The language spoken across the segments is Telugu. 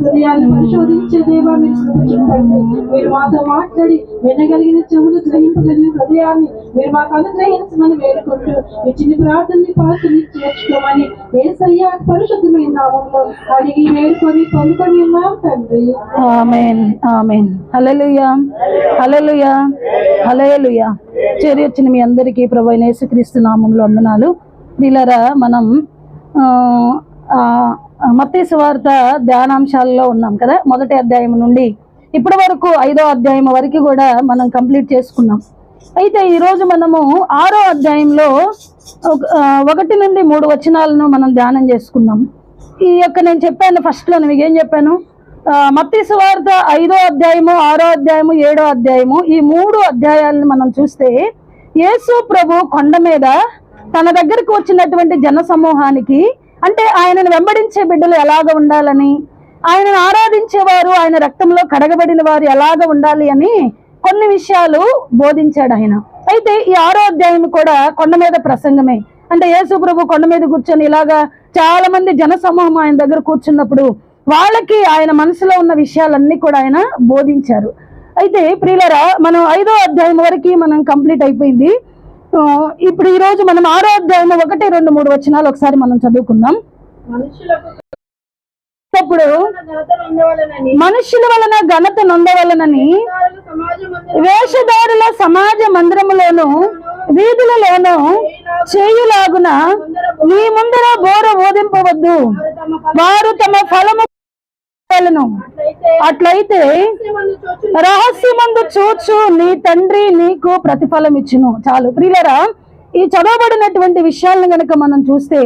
హృదయాన్ని పరిశోధించే దేవా మీరు చెప్పండి. మీరు మాతో మాట్లాడి వినగలిగిన చెవులు, గ్రహింపగలిగిన హృదయాన్ని మీరు మాకు అనుగ్రహించమని వేడుకుంటూ ఈ చిన్న ప్రార్థనని పాత్రని చేర్చుకోమని యేసయ్య పరిశుద్ధమైన నామములో అడిగి వేడుకొని పొందుకొని ఉన్నాం తండ్రి. ఆమేన్ ఆమేన్. హల్లెలూయా హల్లెలూయా హల్లెలూయా. చేరి వచ్చిన మీ అందరికీ ప్రభువైన యేసుక్రీస్తు నామములో వందనాలు. ప్రియులారా, మనం మత్తయి సువార్త ధ్యానాంశాలలో ఉన్నాం కదా. మొదటి అధ్యాయం నుండి ఇప్పటి వరకు 5వ అధ్యాయం వరకు కూడా మనం కంప్లీట్ చేసుకున్నాం. అయితే ఈరోజు మనము 6వ అధ్యాయంలో 1 నుండి 3 వచనాలను మనం ధ్యానం చేసుకున్నాం. ఈ యొక్క నేను చెప్పాను ఫస్ట్లో, మీకు ఏం చెప్పాను, మత్తయి సువార్త 5వ అధ్యాయము, 6వ అధ్యాయము, 7వ అధ్యాయము, ఈ 3 అధ్యాయాలను మనం చూస్తే యేసు ప్రభు కొండ మీద తన దగ్గరకు వచ్చినటువంటి జన సమూహానికి, అంటే ఆయనను వెంబడించే బిడ్డలు ఎలాగ ఉండాలని, ఆయనను ఆరాధించేవారు, ఆయన రక్తంలో కడగబడిన వారు ఎలాగ ఉండాలి అని కొన్ని విషయాలు బోధించాడు ఆయన. అయితే ఈ 6వ అధ్యాయం కూడా కొండ మీద ప్రసంగమే. అంటే యేసు ప్రభు కొండ మీద కూర్చొని ఇలాగా చాలా మంది జన సమూహం ఆయన దగ్గర కూర్చున్నప్పుడు వాళ్ళకి ఆయన మనసులో ఉన్న విషయాలన్నీ కూడా ఆయన బోధించారు. అయితే ప్రియులారా, మనం 5వ అధ్యాయం వరకు మనం కంప్లీట్ అయిపోయింది. ఇప్పుడు ఈ రోజు మనం 6వ అధ్యాయం 1, 2, 3 వచనాలు ఒకసారి మనం చదువుకుందాం. అప్పుడు మనుషుల వలన ఘనత నొందవలనని వేషధారుల సమాజ మందిరములోను వీధులలోను చేయులాగున నీ ముందర బోర ఓదింపవద్దు, వారు తమ ఫలము అట్లయితే రహస్యమందు చూచు నీ తండ్రి నీకు ప్రతిఫలం ఇచ్చును. చాలు ప్రియులారా, ఈ చదవబడినటువంటి విషయాలను గనక మనం చూస్తే,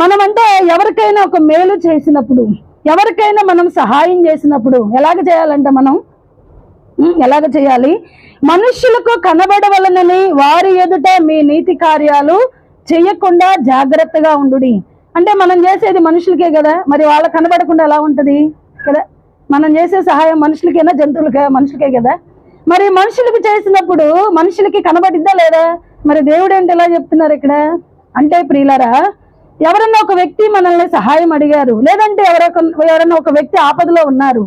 మనమంటే ఎవరికైనా ఒక మేలు చేసినప్పుడు, ఎవరికైనా మనం సహాయం చేసినప్పుడు ఎలాగ చేయాలంటే మనం ఎలాగ చేయాలి? మనుష్యులకు కనబడవలనని వారి ఎదుట మీ నీతి కార్యాలు చేయకుండా జాగ్రత్తగా ఉండుడి. అంటే మనం చేసేది మనుషులకే కదా, మరి వాళ్ళకి కనబడకుండా ఎలా ఉంటుంది కదా. మనం చేసే సహాయం మనుషులకైనా జంతువులకే? మనుషులకే కదా. మరి మనుషులకు చేసినప్పుడు మనుషులకి కనబడిద్దా లేదా? మరి దేవుడు ఏంటి ఎలా చెప్తున్నారు ఇక్కడ అంటే, ప్రియులారా, ఎవరన్నా ఒక వ్యక్తి మనల్ని సహాయం అడిగారు, లేదంటే ఎవరన్నా ఒక వ్యక్తి ఆపదలో ఉన్నారు,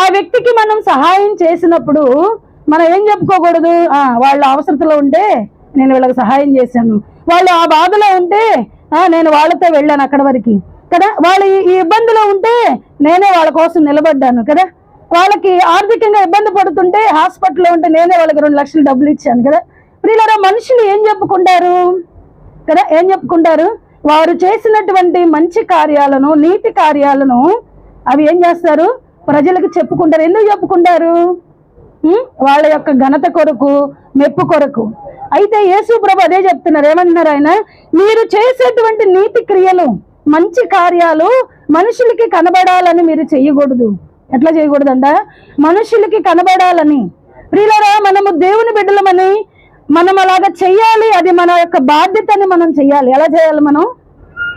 ఆ వ్యక్తికి మనం సహాయం చేసినప్పుడు మనం ఏం చెప్పుకోకూడదు? వాళ్ళ అవసరతలో ఉంటే నేను వీళ్ళకి సహాయం చేశాను, వాళ్ళు ఆ బాధలో ఉంటే నేను వాళ్ళతో వెళ్ళాను అక్కడ వరకు కదా, వాళ్ళు ఈ ఇబ్బందిలో ఉంటే నేనే వాళ్ళ కోసం నిలబడ్డాను కదా, వాళ్ళకి ఆర్థికంగా ఇబ్బంది పడుతుంటే హాస్పిటల్లో ఉంటే నేనే వాళ్ళకి 2 లక్షలు డబ్బులు ఇచ్చాను కదా. ప్రియులారా, మనుషులు ఏం చెప్పుకుంటారు కదా? ఏం చెప్పుకుంటారు? వారు చేసినటువంటి మంచి కార్యాలను, నీతి కార్యాలను అవి ఏం చేస్తారు? ప్రజలకు చెప్పుకుంటారు. ఎందుకు చెప్పుకుంటారు? వాళ్ళ యొక్క ఘనత కొరకు, మెప్పు కొరకు. అయితే యేసు ప్రభు అదే చెప్తున్నారు. ఏమంటున్నారు ఆయన? మీరు చేసేటువంటి నీతి క్రియలు, మంచి కార్యాలు మనుషులకి కనబడాలని మీరు చెయ్యకూడదు. ఎట్లా చేయకూడదంట? మనుషులకి కనబడాలని. ప్రియులారా, మనము దేవుని బిడ్డలమని మనం అలాగా చెయ్యాలి. అది మన యొక్క బాధ్యతని మనం చెయ్యాలి. ఎలా చేయాలి?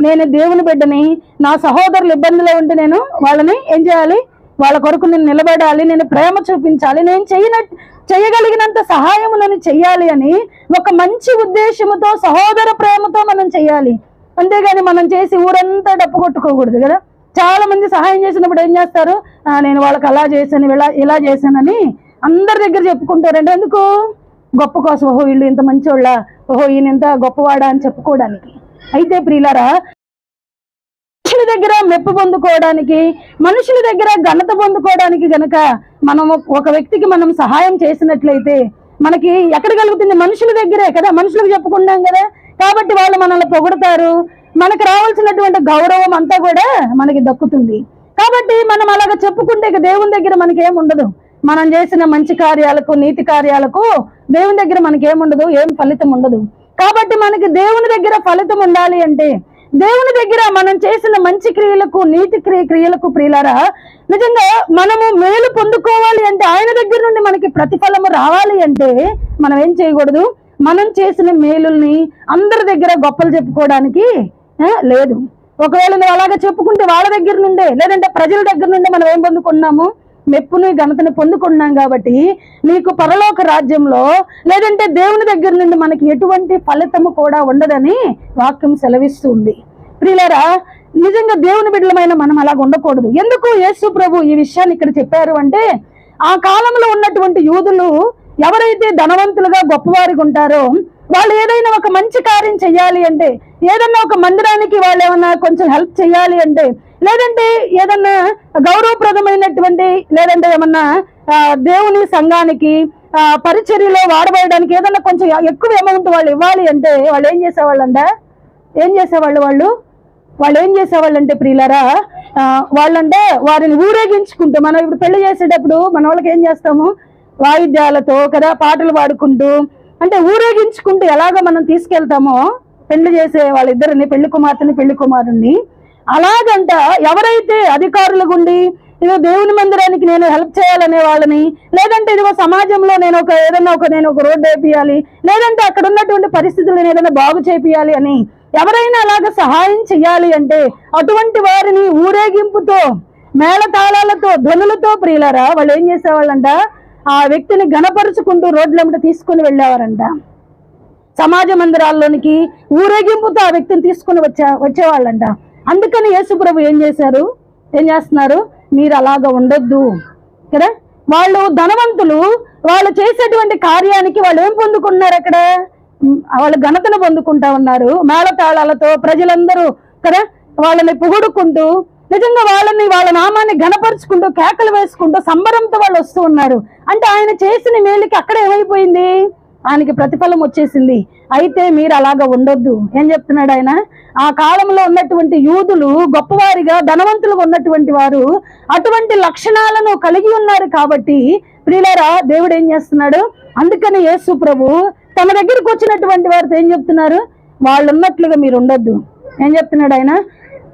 నేను దేవుని బిడ్డని, నా సహోదరులు ఇబ్బందిలో ఉంటే నేను వాళ్ళని ఏం చేయాలి? వాళ్ళ కొరకు నేను నిలబడాలి, నేను ప్రేమ చూపించాలి, నేను చేయగలిగినంత సహాయం నేను చెయ్యాలి అని ఒక మంచి ఉద్దేశంతో, సహోదర ప్రేమతో మనం చెయ్యాలి. అంతేగాని మనం చేసి ఊరంతా డప్పు కొట్టుకోకూడదు కదా. చాలా మంది సహాయం చేసినప్పుడు ఏం చేస్తారు? నేను వాళ్ళకి అలా చేశాను, ఇలా చేశానని అందరి దగ్గర చెప్పుకుంటారండి. ఎందుకు? గొప్ప కోసం. ఓహో వీళ్ళు ఇంత మంచోళ్ళ, ఓహో ఈయన ఇంత గొప్పవాడా అని చెప్పుకోవడానికి. అయితే ప్రియులారా, మనుషుల దగ్గర మెప్పు పొందుకోవడానికి, మనుషుల దగ్గర ఘనత పొందుకోవడానికి గనక మనం ఒక వ్యక్తికి మనం సహాయం చేసినట్లయితే మనకి ఎక్కడ కలుగుతుంది? మనుషుల దగ్గరే కదా. మనుషులకు చెప్పుకుంటాం కదా, కాబట్టి వాళ్ళు మనల్ని పొగుడతారు, మనకు రావాల్సినటువంటి గౌరవం అంతా కూడా మనకి దక్కుతుంది. కాబట్టి మనం అలాగ చెప్పుకుంటే దేవుని దగ్గర మనకేముండదు. మనం చేసిన మంచి కార్యాలకు, నీతి కార్యాలకు దేవుని దగ్గర మనకేముండదు, ఏం ఫలితం ఉండదు. కాబట్టి మనకి దేవుని దగ్గర ఫలితం ఉండాలి అంటే, దేవుని దగ్గర మనం చేసిన మంచి క్రియలకు, నీతి క్రియలకు ప్రియులారా, నిజంగా మనము మేలు పొందుకోవాలి అంటే, ఆయన దగ్గర నుండి మనకి ప్రతిఫలము రావాలి అంటే మనం ఏం చేయకూడదు? మనం చేసిన మేలుల్ని అందరి దగ్గర గొప్పలు చెప్పుకోవడానికి లేదు. ఒకవేళ నువ్వు అలాగే చెప్పుకుంటే వాళ్ళ దగ్గర నుండే, లేదంటే ప్రజల దగ్గర నుండి మనం ఏం పొందుకున్నాము? మెప్పుని, ఘనతని పొందుకున్నాం. కాబట్టి నీకు పరలోక రాజ్యంలో, లేదంటే దేవుని దగ్గర నుండి మనకి ఎటువంటి ఫలితము కూడా ఉండదని వాక్యం సెలవిస్తుంది. ప్రియులారా, నిజంగా దేవుని బిడ్డలమైన మనం అలాగ ఉండకూడదు. ఎందుకు యేసు ప్రభు ఈ విషయాన్ని ఇక్కడ చెప్పారు అంటే, ఆ కాలంలో ఉన్నటువంటి యూదులు ఎవరైతే ధనవంతులుగా గొప్పవారిగా ఉంటారో వాళ్ళు ఏదైనా ఒక మంచి కార్యం చెయ్యాలి అంటే, ఏదన్నా ఒక మందిరానికి వాళ్ళు ఏమన్నా కొంచెం హెల్ప్ చేయాలి అంటే, లేదంటే ఏదన్నా గౌరవప్రదమైనటువంటి, లేదంటే ఏమన్నా దేవుని సంఘానికి పరిచర్యలో వాడబడడానికి ఏదన్నా కొంచెం ఎక్కువ అమౌంట్ వాళ్ళు ఇవ్వాలి అంటే వాళ్ళు ఏం చేసేవాళ్ళంట? వాళ్ళు ఏం చేసేవాళ్ళంటే ప్రియులారా, వాళ్ళంటే వారిని ఊరేగించుకుంటూ, మనం ఇప్పుడు పెళ్లి చేసేటప్పుడు మన వాళ్ళకి ఏం చేస్తాము? వాయిద్యాలతో కదా, పాటలు పాడుకుంటూ, అంటే ఊరేగించుకుంటూ ఎలాగ మనం తీసుకెళ్తామో పెళ్లి చేసే వాళ్ళిద్దరిని, పెళ్లి కుమార్తెని పెళ్లి కుమారుణ్ణి, అలాగంట ఎవరైతే అధికారులు గుండి ఇదిగో దేవుని మందిరానికి నేను హెల్ప్ చేయాలనే వాళ్ళని, లేదంటే ఇదిగో సమాజంలో నేను ఒక రోడ్డు వేపియాలి, లేదంటే అక్కడ ఉన్నటువంటి పరిస్థితులను ఏదైనా బాగు చేపియాలి అని ఎవరైనా అలాగ సహాయం చేయాలి అంటే అటువంటి వారిని ఊరేగింపుతో, మేళతాళాలతో, ధ్వనులతో ప్రియులారా వాళ్ళు ఏం చేసేవాళ్ళంట? ఆ వ్యక్తిని ఘనపరుచుకుంటూ రోడ్లెంబట తీసుకుని వెళ్ళేవారంట. సమాజ మందిరాల్లోనికి ఊరేగింపుతో ఆ వ్యక్తిని తీసుకుని వచ్చేవాళ్ళంట. అందుకని యేసు ప్రభు ఏం చేస్తున్నారు? మీరు అలాగ ఉండొద్దు కదా. వాళ్ళు ధనవంతులు, వాళ్ళు చేసేటువంటి కార్యానికి వాళ్ళు ఏం పొందుకున్నారు? అక్కడ వాళ్ళు ఘనతను పొందుకుంటా ఉన్నారు. మేళతాళాలతో ప్రజలందరూ కదా వాళ్ళని పొగుడుకుంటూ, నిజంగా వాళ్ళ నామాన్ని ఘనపరుచుకుంటూ, కేకలు వేసుకుంటూ సంబరంతో వాళ్ళు వస్తూ ఉన్నారు. అంటే ఆయన చేసిన మేలుకి అక్కడ ఏమైపోయింది? ఆయనకి ప్రతిఫలం వచ్చేసింది. అయితే మీరు అలాగా ఉండొద్దు. ఏం చెప్తున్నాడు ఆయన? ఆ కాలంలో ఉన్నటువంటి యూదులు గొప్పవారిగా, ధనవంతులుగా ఉన్నటువంటి వారు అటువంటి లక్షణాలను కలిగి ఉన్నారు కాబట్టి ప్రియులారా, దేవుడు ఏం చేస్తున్నాడు? అందుకని యేసు ప్రభు తమ దగ్గరకు వచ్చినటువంటి వారితో ఏం చెప్తున్నారు? వాళ్ళు ఉన్నట్లుగా మీరు ఉండొద్దు. ఏం చెప్తున్నాడు ఆయన?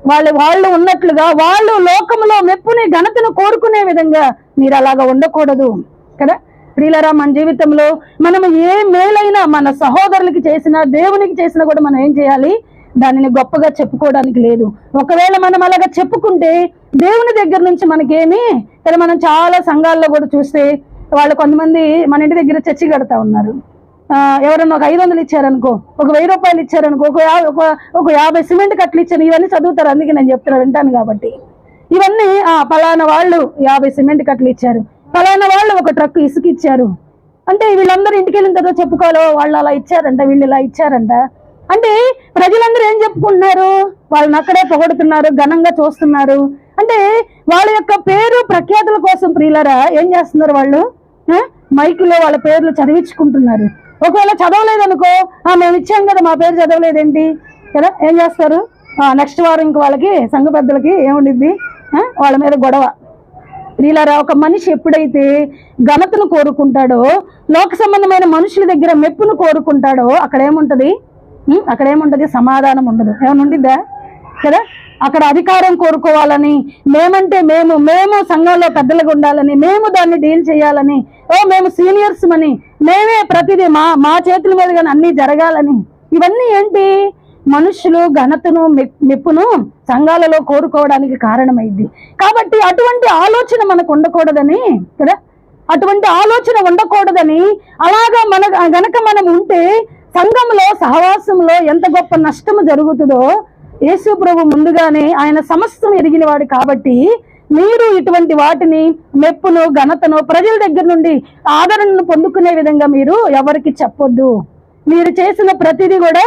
వాళ్ళు ఉన్నట్లుగా, వాళ్ళు లోకంలో మెప్పుని ఘనతను కోరుకునే విధంగా మీరు అలాగా ఉండకూడదు కదా. ప్రియులారా, మన జీవితంలో మనం ఏ మేలైనా మన సహోదరులకి చేసినా, దేవునికి చేసినా కూడా మనం ఏం చేయాలి? దానిని గొప్పగా చెప్పుకోవడానికి లేదు. ఒకవేళ మనం అలాగా చెప్పుకుంటే దేవుని దగ్గర నుంచి మనకేమి కదా. మనం చాలా సంఘాల్లో కూడా చూస్తే వాళ్ళు కొంతమంది మన ఇంటి దగ్గర చర్చి కడతా ఉన్నారు. ఎవరన్నా ఒక 500 ఇచ్చారనుకో, ఒక 1000 రూపాయలు ఇచ్చారనుకో, ఒక 50 సిమెంట్ కట్టలు ఇచ్చారు. ఇవన్నీ చదువుతారు, అందుకే నేను చెప్తున్నా, వింటాను కాబట్టి. ఇవన్నీ పలానా వాళ్ళు 50 సిమెంట్ కట్టలు ఇచ్చారు, పలానా వాళ్ళు ఒక ట్రక్ ఇసుక ఇచ్చారు అంటే వీళ్ళందరూ ఇంటికి వెళ్ళిన తర్వాత చెప్పుకోవాలో వాళ్ళు అలా ఇచ్చారంట, వీళ్ళు ఇలా ఇచ్చారంట అంటే ప్రజలందరూ ఏం చెప్పుకుంటున్నారు? వాళ్ళని అక్కడే పొగడుతున్నారు, ఘనంగా చూస్తున్నారు. అంటే వాళ్ళ యొక్క పేరు ప్రఖ్యాతుల కోసం ప్రియులారా ఏం చేస్తున్నారు? వాళ్ళు మైకులో వాళ్ళ పేర్లు చదివించుకుంటున్నారు. ఒకవేళ చదవలేదనుకో, మేము ఇచ్చాం కదా, మా పేరు చదవలేదేంటి కదా, ఏం చేస్తారు? నెక్స్ట్ వారం ఇంక వాళ్ళకి సంఘ పెద్దలకి ఏముండిద్ది? వాళ్ళ మీద గొడవ. ప్రియులారా, ఒక మనిషి ఎప్పుడైతే ఘనతను కోరుకుంటాడో, లోక సంబంధమైన మనుషుల దగ్గర మెప్పును కోరుకుంటాడో అక్కడ ఏముంటది? సమాధానం ఉండదు. ఏమైనా ఉండిద్దా కదా? అక్కడ అధికారం కోరుకోవాలని, మేమంటే మేము సంఘంలో పెద్దలుగా ఉండాలని, మేము దాన్ని డీల్ చేయాలని, మేము సీనియర్స్ అని, మేమే ప్రతిదీ మా చేతుల మీద కానీ అన్నీ జరగాలని, ఇవన్నీ ఏంటి? మనుషులు ఘనతను మెప్పును సంఘాలలో కోరుకోవడానికి కారణమైంది. కాబట్టి అటువంటి ఆలోచన మనకు ఉండకూడదని కదా, అటువంటి ఆలోచన ఉండకూడదని అలాగా గనక మనం ఉంటే సంఘంలో, సహవాసంలో ఎంత గొప్ప నష్టము జరుగుతుందో యేసు ప్రభు ముందుగానే ఆయన సమస్తం ఎరిగిన వాడు కాబట్టి మీరు ఇటువంటి వాటిని, మెప్పును, ఘనతను ప్రజల దగ్గర నుండి ఆదరణను పొందుకునే విధంగా మీరు ఎవరికి చెప్పొద్దు. మీరు చేసిన ప్రతిదీ కూడా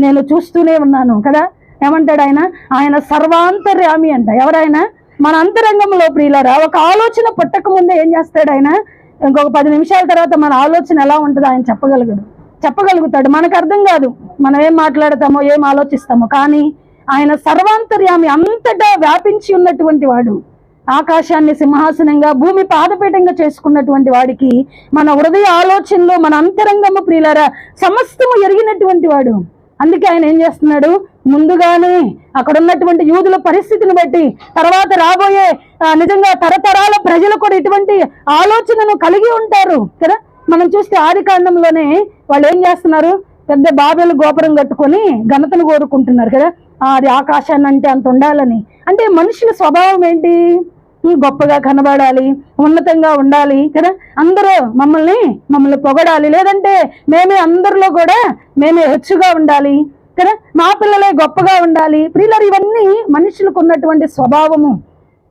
నేను చూస్తూనే ఉన్నాను కదా. ఏమంటాడు ఆయన? ఆయన సర్వాంతర్యామి అంట. ఎవరైనా మన అంతరంగంలో ప్రియులారా ఒక ఆలోచన పుట్టక ముందే ఏం చేస్తాడు ఆయన? ఇంకొక 10 నిమిషాల తర్వాత మన ఆలోచన ఎలా ఉంటుందో ఆయన చెప్పగలుగుతాడు. మనకు అర్థం కాదు మనం ఏం మాట్లాడతామో, ఏం ఆలోచిస్తామో, కానీ ఆయన సర్వాంతర్యామి, అంతటా వ్యాపించి ఉన్నటువంటి వాడు. ఆకాశాన్ని సింహాసనంగా, భూమి పాదపీఠంగా చేసుకున్నటువంటి వాడికి మన హృదయ ఆలోచనలో, మన అంతరంగము ప్రియులారా సమస్తము ఎరిగినటువంటి వాడు. అందుకే ఆయన ఏం చేస్తున్నాడు? ముందుగానే అక్కడ ఉన్నటువంటి యూదుల పరిస్థితిని బట్టి, తర్వాత రాబోయే నిజంగా తరతరాల ప్రజలు కూడా ఇటువంటి ఆలోచనను కలిగి ఉంటారు కదా. మనం చూస్తే ఆది కాండంలోనే వాళ్ళు ఏం చేస్తున్నారు? పెద్ద బాబేలు గోపురం కట్టుకొని ఘనతను కోరుకుంటున్నారు కదా. అది ఆకాశాన్ని అంటే అంత ఉండాలని. అంటే మనుషుల స్వభావం ఏంటి? గొప్పగా కనబడాలి, ఉన్నతంగా ఉండాలి కదా. అందరూ మమ్మల్ని పొగడాలి, లేదంటే అందరిలో కూడా మేమే హెచ్చుగా ఉండాలి కదా. మా పిల్లలే గొప్పగా ఉండాలి. ప్రియులారా, ఇవన్నీ మనుషులకు ఉన్నటువంటి స్వభావము.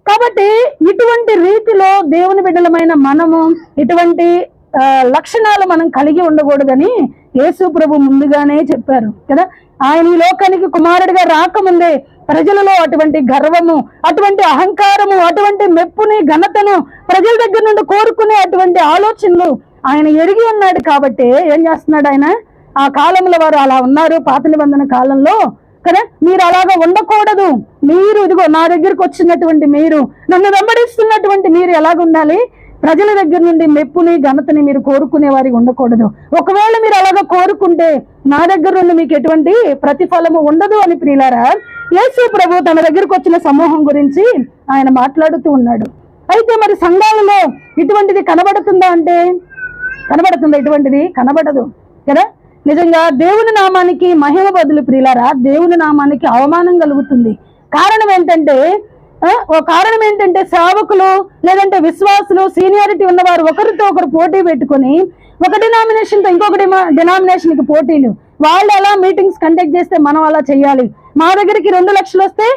కాబట్టి ఇటువంటి రీతిలో దేవుని బిడ్డలమైన మనము ఇటువంటి లక్షణాలు మనం కలిగి ఉండకూడదని యేసు ప్రభు ముందుగానే చెప్పారు కదా. ఆయన ఈ లోకానికి కుమారుడిగా రాకముందే ప్రజలలో అటువంటి గర్వము, అటువంటి అహంకారము, అటువంటి మెప్పుని, ఘనతను ప్రజల దగ్గర నుండి కోరుకునే అటువంటి ఆలోచనలు ఆయన ఎరిగి ఉన్నాడు. కాబట్టి ఏం చేస్తున్నాడు ఆయన? ఆ కాలంలో వారు అలా ఉన్నారు, పాత నిబంధన కాలంలో కదా. మీరు అలాగా ఉండకూడదు. మీరు ఇదిగో నా దగ్గరకు వచ్చినటువంటి మీరు, నన్ను వెంబడిస్తున్నటువంటి మీరు ఎలాగ ఉండాలి? ప్రజల దగ్గర నుండి మెప్పుని, ఘనతని మీరు కోరుకునే వారికి ఉండకూడదు. ఒకవేళ మీరు అలాగా కోరుకుంటే నా దగ్గర నుండి మీకు ఎటువంటి ప్రతిఫలము ఉండదు అని ప్రియులారా యేసు ప్రభు తన దగ్గరకు వచ్చిన సమూహం గురించి ఆయన మాట్లాడుతూ ఉన్నాడు. అయితే మరి సంఘాలలో ఇటువంటిది కనబడుతుందా అంటే కనబడుతుందా? ఇటువంటిది కనబడదు కదా. నిజంగా దేవుని నామానికి మహిమ బదులు ప్రియులారా దేవుని నామానికి అవమానం కలుగుతుంది. కారణం ఏంటంటే సేవకులు లేదంటే విశ్వాసులు, సీనియారిటీ ఉన్నవారు ఒకరితో ఒకరు పోటీ పెట్టుకుని ఒక డినామినేషన్ తో ఇంకొక డినామినేషన్కి పోటీలు. వాళ్ళు ఎలా మీటింగ్స్ కండక్ట్ చేస్తే మనం అలా చేయాలి. మా దగ్గరికి 2 లక్షలు వస్తే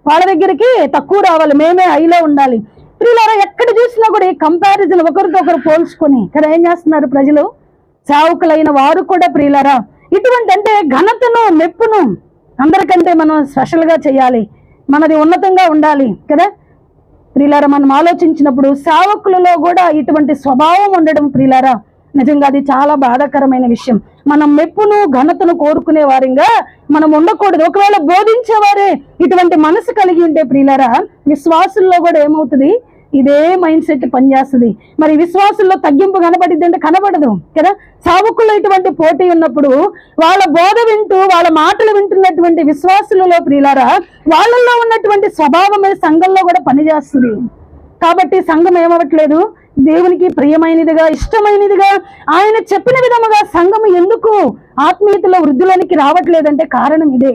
వాళ్ళ దగ్గరికి తక్కువ రావాలి, మేమే హైలో ఉండాలి. ప్రియులారా ఎక్కడ చూసినా కూడా ఈ కంపారిజన్, ఒకరితో ఒకరు పోల్చుకొని కదా ఏం చేస్తున్నారు ప్రజలు? సేవకులైన వారు కూడా ప్రియులారా ఇటువంటి అంటే ఘనతను, మెప్పును అందరికంటే మనం స్పెషల్గా చేయాలి, మనది ఉన్నతంగా ఉండాలి కదా. ప్రియులారా మనం ఆలోచించినప్పుడు సేవకులలో కూడా ఇటువంటి స్వభావం ఉండడం ప్రియులారా నిజంగా అది చాలా బాధాకరమైన విషయం. మనం మెప్పును, ఘనతను కోరుకునే వారిగా మనం ఉండకూడదు. ఒకవేళ బోధించేవారే ఇటువంటి మనసు కలిగి ఉంటే ప్రియులారా విశ్వాసుల్లో కూడా ఏమవుతుంది? ఇదే మైండ్ సెట్ పనిచేస్తుంది. మరి విశ్వాసుల్లో తగ్గింపు కనబడిద్ది అంటే కనబడదు కదా. సేవకుల్లో ఇటువంటి పోటీ ఉన్నప్పుడు వాళ్ళ బోధ వింటూ, వాళ్ళ మాటలు వింటున్నటువంటి విశ్వాసులలో ప్రియులారా వాళ్ళల్లో ఉన్నటువంటి స్వభావమే సంఘంలో కూడా పనిచేస్తుంది. కాబట్టి సంఘం ఏమవట్లేదు? దేవునికి ప్రియమైనదిగా, ఇష్టమైనదిగా, ఆయన చెప్పిన విధముగా సంఘం ఎందుకు ఆత్మీయతలో వృద్ధులనికి రావట్లేదంటే కారణం ఇదే.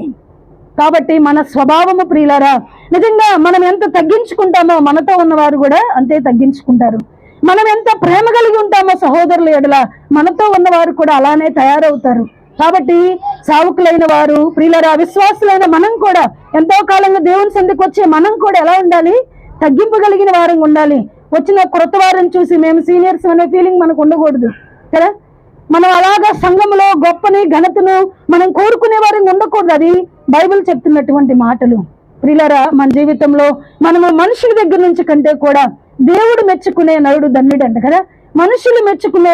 కాబట్టి మన స్వభావము ప్రియులారా నిజంగా మనం ఎంత తగ్గించుకుంటామో మనతో ఉన్నవారు కూడా అంతే తగ్గించుకుంటారు. మనం ఎంత ప్రేమ కలిగి ఉంటామో సహోదరుల ఎడల మనతో ఉన్నవారు కూడా అలానే తయారవుతారు. కాబట్టి సేవకులైన వారు ప్రియులారా విశ్వాసులైన మనం కూడా ఎంతో కాలంగా దేవుని సంధికి వచ్చే మనం కూడా ఎలా ఉండాలి? తగ్గింపు కలిగిన వారంగా ఉండాలి. వచ్చిన కొత్త వారిని చూసి మేము సీనియర్స్ అనే ఫీలింగ్ మనకు ఉండకూడదు కదా. మనం అలాగా సంఘంలో గొప్పని, ఘనతను మనం కోరుకునే వారిని ఉండకూడదు. అది బైబిల్ చెప్తున్నటువంటి మాటలు. ప్రియులారా మన జీవితంలో మనము మనుషుల దగ్గర నుంచి కంటే కూడా దేవుడు మెచ్చుకునే నరుడు ధన్యుడు అంట కదా. మనుషులు మెచ్చుకునే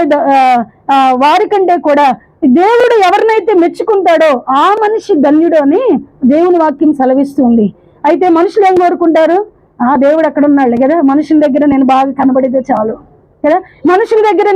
వారికంటే కూడా దేవుడు ఎవరినైతే మెచ్చుకుంటాడో ఆ మనిషి ధన్యుడు అని దేవుని వాక్యం సెలవిస్తుంది. అయితే మనుషులు ఏం కోరుకుంటారు? ఆ దేవుడు అక్కడ ఉన్నాడు కదా, మనుషుల దగ్గర నేను బాగా కనబడితే చాలు కదా, మనుషుల దగ్గర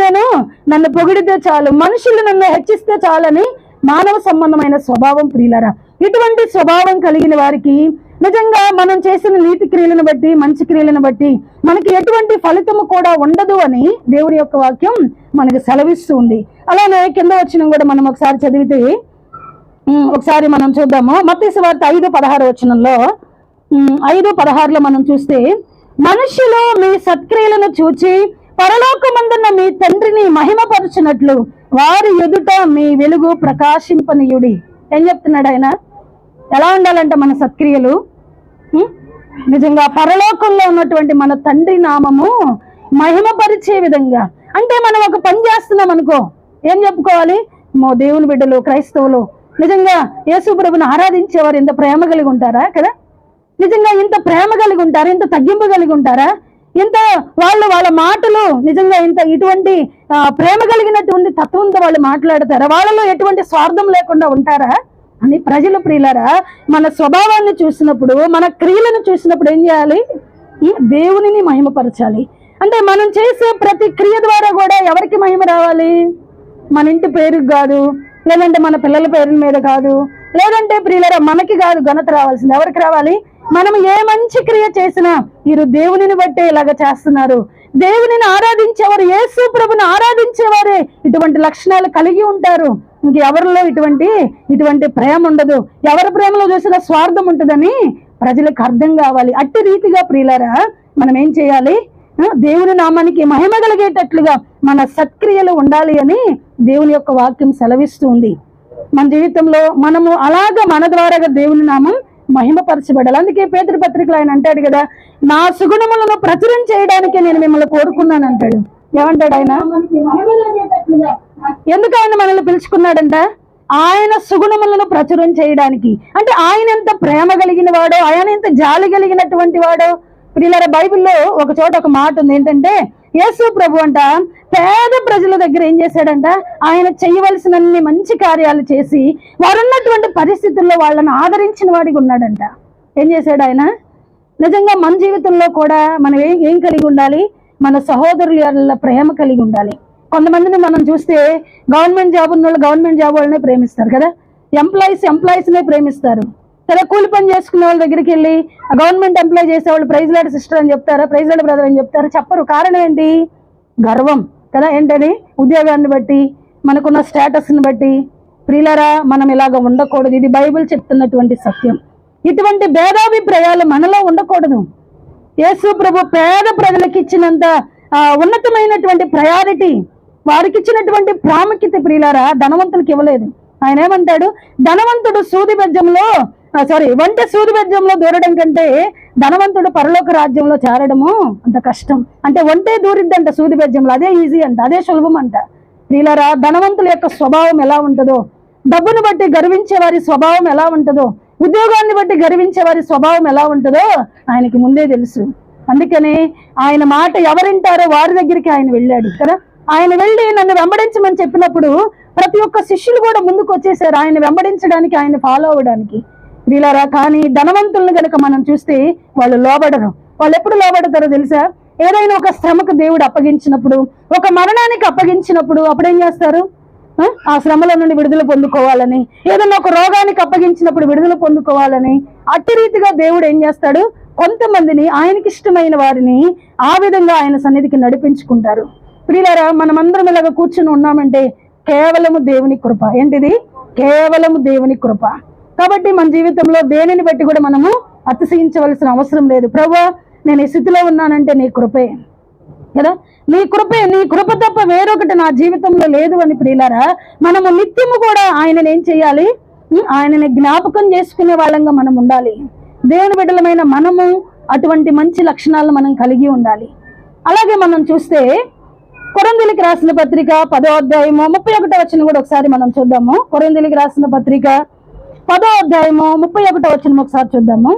నన్ను పొగిడితే చాలు, మనుషులు నన్ను హెచ్చిస్తే చాలని మానవ సంబంధమైన స్వభావం ప్రియులారా. ఇటువంటి స్వభావం కలిగిన వారికి నిజంగా మనం చేసిన నీతి క్రియలను బట్టి, మంచి క్రియలను బట్టి మనకి ఎటువంటి ఫలితము కూడా ఉండదు అని దేవుని యొక్క వాక్యం మనకు సెలవిస్తూ ఉంది. అలానే కింద వచనం కూడా మనం ఒకసారి చదివితే ఒకసారి మనం చూద్దాము. మత్తయి సువార్త 5:16 వచనంలో 5:16లో మనం చూస్తే, మనుషులు మీ సత్క్రియలను చూచి పరలోకమందున్న మీ తండ్రిని మహిమపరచునట్లు వారి ఎదుట మీ వెలుగు ప్రకాశింపనీయుడి. ఏం చెప్తున్నాడు ఆయన? ఎలా ఉండాలంట మన సత్క్రియలు? నిజంగా పరలోకంలో ఉన్నటువంటి మన తండ్రి నామము మహిమపరిచే విధంగా. అంటే మనం ఒక పని చేస్తున్నాం అనుకో, ఏం చెప్పుకోవాలి? దేవుని బిడ్డలు, క్రైస్తవులు నిజంగా యేసు ప్రభుని ఆరాధించేవారు ఇంత ప్రేమ కలిగి ఉంటారా కదా? నిజంగా ఇంత ప్రేమ కలిగి ఉంటారా? ఇంత తగ్గింపు కలిగి ఉంటారా? ఇంత వాళ్ళ మాటలు నిజంగా ఇటువంటి ప్రేమ కలిగినటువంటి తత్వంతో వాళ్ళు మాట్లాడతారా? వాళ్ళలో ఎటువంటి స్వార్థం లేకుండా ఉంటారా అని ప్రజలు ప్రియులారా మన స్వభావాన్ని చూసినప్పుడు, మన క్రియలను చూసినప్పుడు ఏం చేయాలి? దేవునిని మహిమపరచాలి. అంటే మనం చేసే ప్రతి క్రియ ద్వారా కూడా ఎవరికి మహిమ రావాలి? మన ఇంటి పేరుకి కాదు, లేదంటే మన పిల్లల పేరు మీద కాదు, లేదంటే ప్రియులారా మనకి కాదు ఘనత రావాల్సింది. ఎవరికి రావాలి? మనం ఏ మంచి క్రియ చేసినా వీరు దేవునిని బట్టే ఇలాగ చేస్తున్నారు. దేవునిని ఆరాధించేవారు, యేసు ప్రభుని ఆరాధించేవారే ఇటువంటి లక్షణాలు కలిగి ఉంటారు. ఇంకెవరిలో ఇటువంటి ప్రేమ ఉండదు. ఎవరి ప్రేమలో చూసినా స్వార్థం ఉంటుందని ప్రజలకు అర్థం కావాలి. అట్టి రీతిగా ప్రియులారా మనం ఏం చేయాలి? దేవుని నామానికి మహిమ కలిగేటట్లుగా మన సత్క్రియలు ఉండాలి అని దేవుని యొక్క వాక్యం సెలవిస్తుంది. మన జీవితంలో మనము అలాగ మన ద్వారాగా దేవుని నామం మహిమపరచబడాలి. అందుకే పేతురు పత్రికలో ఆయన అంటాడు కదా, నా సుగుణములను ప్రచురం చేయడానికి నేను మిమ్మల్ని కోరుకున్నాను అంటాడు. ఏమంటాడు ఆయన? ఎందుకు ఆయన మనల్ని పిలుచుకున్నాడంట? ఆయన సుగుణములను ప్రచురం చేయడానికి. అంటే ఆయన ఎంత ప్రేమ కలిగిన వాడో, ఆయన ఎంత జాలి కలిగినటువంటి వాడో. ప్రియులారా, బైబిల్లో ఒక చోట ఒక మాట ఉంది, ఏంటంటే యేసు ప్రభు అంట పేద ప్రజల దగ్గర ఏం చేశాడంట, ఆయన చేయవలసినన్ని మంచి కార్యాలు చేసి వారున్నటువంటి పరిస్థితుల్లో వాళ్ళని ఆదరించిన వాడిగా ఉన్నాడంట. ఏం చేశాడు ఆయన? నిజంగా మన జీవితంలో కూడా మనం ఏం కలిగి ఉండాలి? మన సహోదరుల ప్రేమ కలిగి ఉండాలి. కొంతమందిని మనం చూస్తే గవర్నమెంట్ జాబ్ ఉన్న వాళ్ళు గవర్నమెంట్ జాబ్ వాళ్ళనే ప్రేమిస్తారు కదా, ఎంప్లాయీస్నే ప్రేమిస్తారు కదా. కూలి పని చేసుకునే వాళ్ళ దగ్గరికి వెళ్ళి గవర్నమెంట్ ఎంప్లాయ్ చేసేవాళ్ళు ప్రైజ్ లాడ్ సిస్టర్ అని చెప్తారా, ప్రైజ్ లాడ్ బ్రదర్ అని చెప్తారా? చెప్పరు. కారణం ఏంటి? గర్వం కదా. ఏంటది? ఉద్యోగాన్ని బట్టి, మనకున్న స్టేటస్ని బట్టి. ప్రియులారా, మనం ఇలాగ ఉండకూడదు. ఇది బైబిల్ చెప్తున్నటువంటి సత్యం. ఇటువంటి భేదాభిప్రాయాలు మనలో ఉండకూడదు. యేసు ప్రభు పేద ప్రజలకు ఇచ్చినంత ఉన్నతమైనటువంటి ప్రయారిటీ, వారికి ఇచ్చినటువంటి ప్రాముఖ్యత ప్రియులారా ధనవంతులకు ఇవ్వలేదు. ఆయన ఏమంటాడు? ధనవంతుడు వంట సూది బెజ్జంలో దూరడం కంటే ధనవంతుడు పరలోక రాజ్యంలో చేరడము అంత కష్టం. అంటే వంటే దూరిద్దంట సూది బెజ్జంలో, అదే ఈజీ అంట, అదే సులభం అంట. ప్రియులారా, ధనవంతుల యొక్క స్వభావం ఎలా ఉంటుందో, డబ్బును బట్టి గర్వించే వారి స్వభావం ఎలా ఉంటుందో, ఉద్యోగాన్ని బట్టి గర్వించే వారి స్వభావం ఎలా ఉంటుందో ఆయనకి ముందే తెలుసు. అందుకని ఆయన మాట ఎవరింటారో వారి దగ్గరికి ఆయన వెళ్ళాడు కదా. ఆయన వెళ్ళి నన్ను వెంబడించమని చెప్పినప్పుడు ప్రతి ఒక్క శిష్యులు కూడా ముందుకు వచ్చేసారు ఆయన వెంబడించడానికి, ఆయన ఫాలో అవ్వడానికి. ప్రియులారా, కానీ ధనవంతులను గనక మనం చూస్తే వాళ్ళు లోబడరు. వాళ్ళు ఎప్పుడు లోబడతారో తెలుసా? ఏదైనా ఒక శ్రమకు దేవుడు అప్పగించినప్పుడు, ఒక మరణానికి అప్పగించినప్పుడు అప్పుడేం చేస్తారు? ఆ శ్రమల నుండి విడుదల పొందుకోవాలని, ఏదైనా ఒక రోగానికి అప్పగించినప్పుడు విడుదల పొందుకోవాలని, అట్టి రీతిగా దేవుడు ఏం చేస్తాడు? కొంతమందిని, ఆయనకి ఇష్టమైన వారిని ఆ విధంగా ఆయన సన్నిధికి నడిపించుకుంటారు. ప్రియులారా, మనమందరం ఇలాగ కూర్చుని ఉన్నామంటే కేవలము దేవుని కృప. ఏంటిది? కేవలము దేవుని కృప. కాబట్టి మన జీవితంలో దేనిని బట్టి కూడా మనము అతిశయించవలసిన అవసరం లేదు. ప్రభువా, నేను ఈ స్థితిలో ఉన్నానంటే నీ కృపే కదా, నీ కృప తప్ప వేరొకటి నా జీవితంలో లేదు అని ప్రియులారా మనము నిత్యము కూడా ఆయనని ఏం చేయాలి? ఆయనని జ్ఞాపకం చేసుకునే వాళ్ళంగా మనం ఉండాలి. దేవుని బిడ్డలమైన మనము అటువంటి మంచి లక్షణాలను మనం కలిగి ఉండాలి. అలాగే మనం చూస్తే కొరింథీయులకు రాసిన పత్రిక 10వ అధ్యాయము 31వ వచనం కూడా ఒకసారి మనం చూద్దాము. కొరింథీయులకు రాసిన పత్రిక 10వ అధ్యాయము 31వ వచనం ఒకసారి చూద్దాము.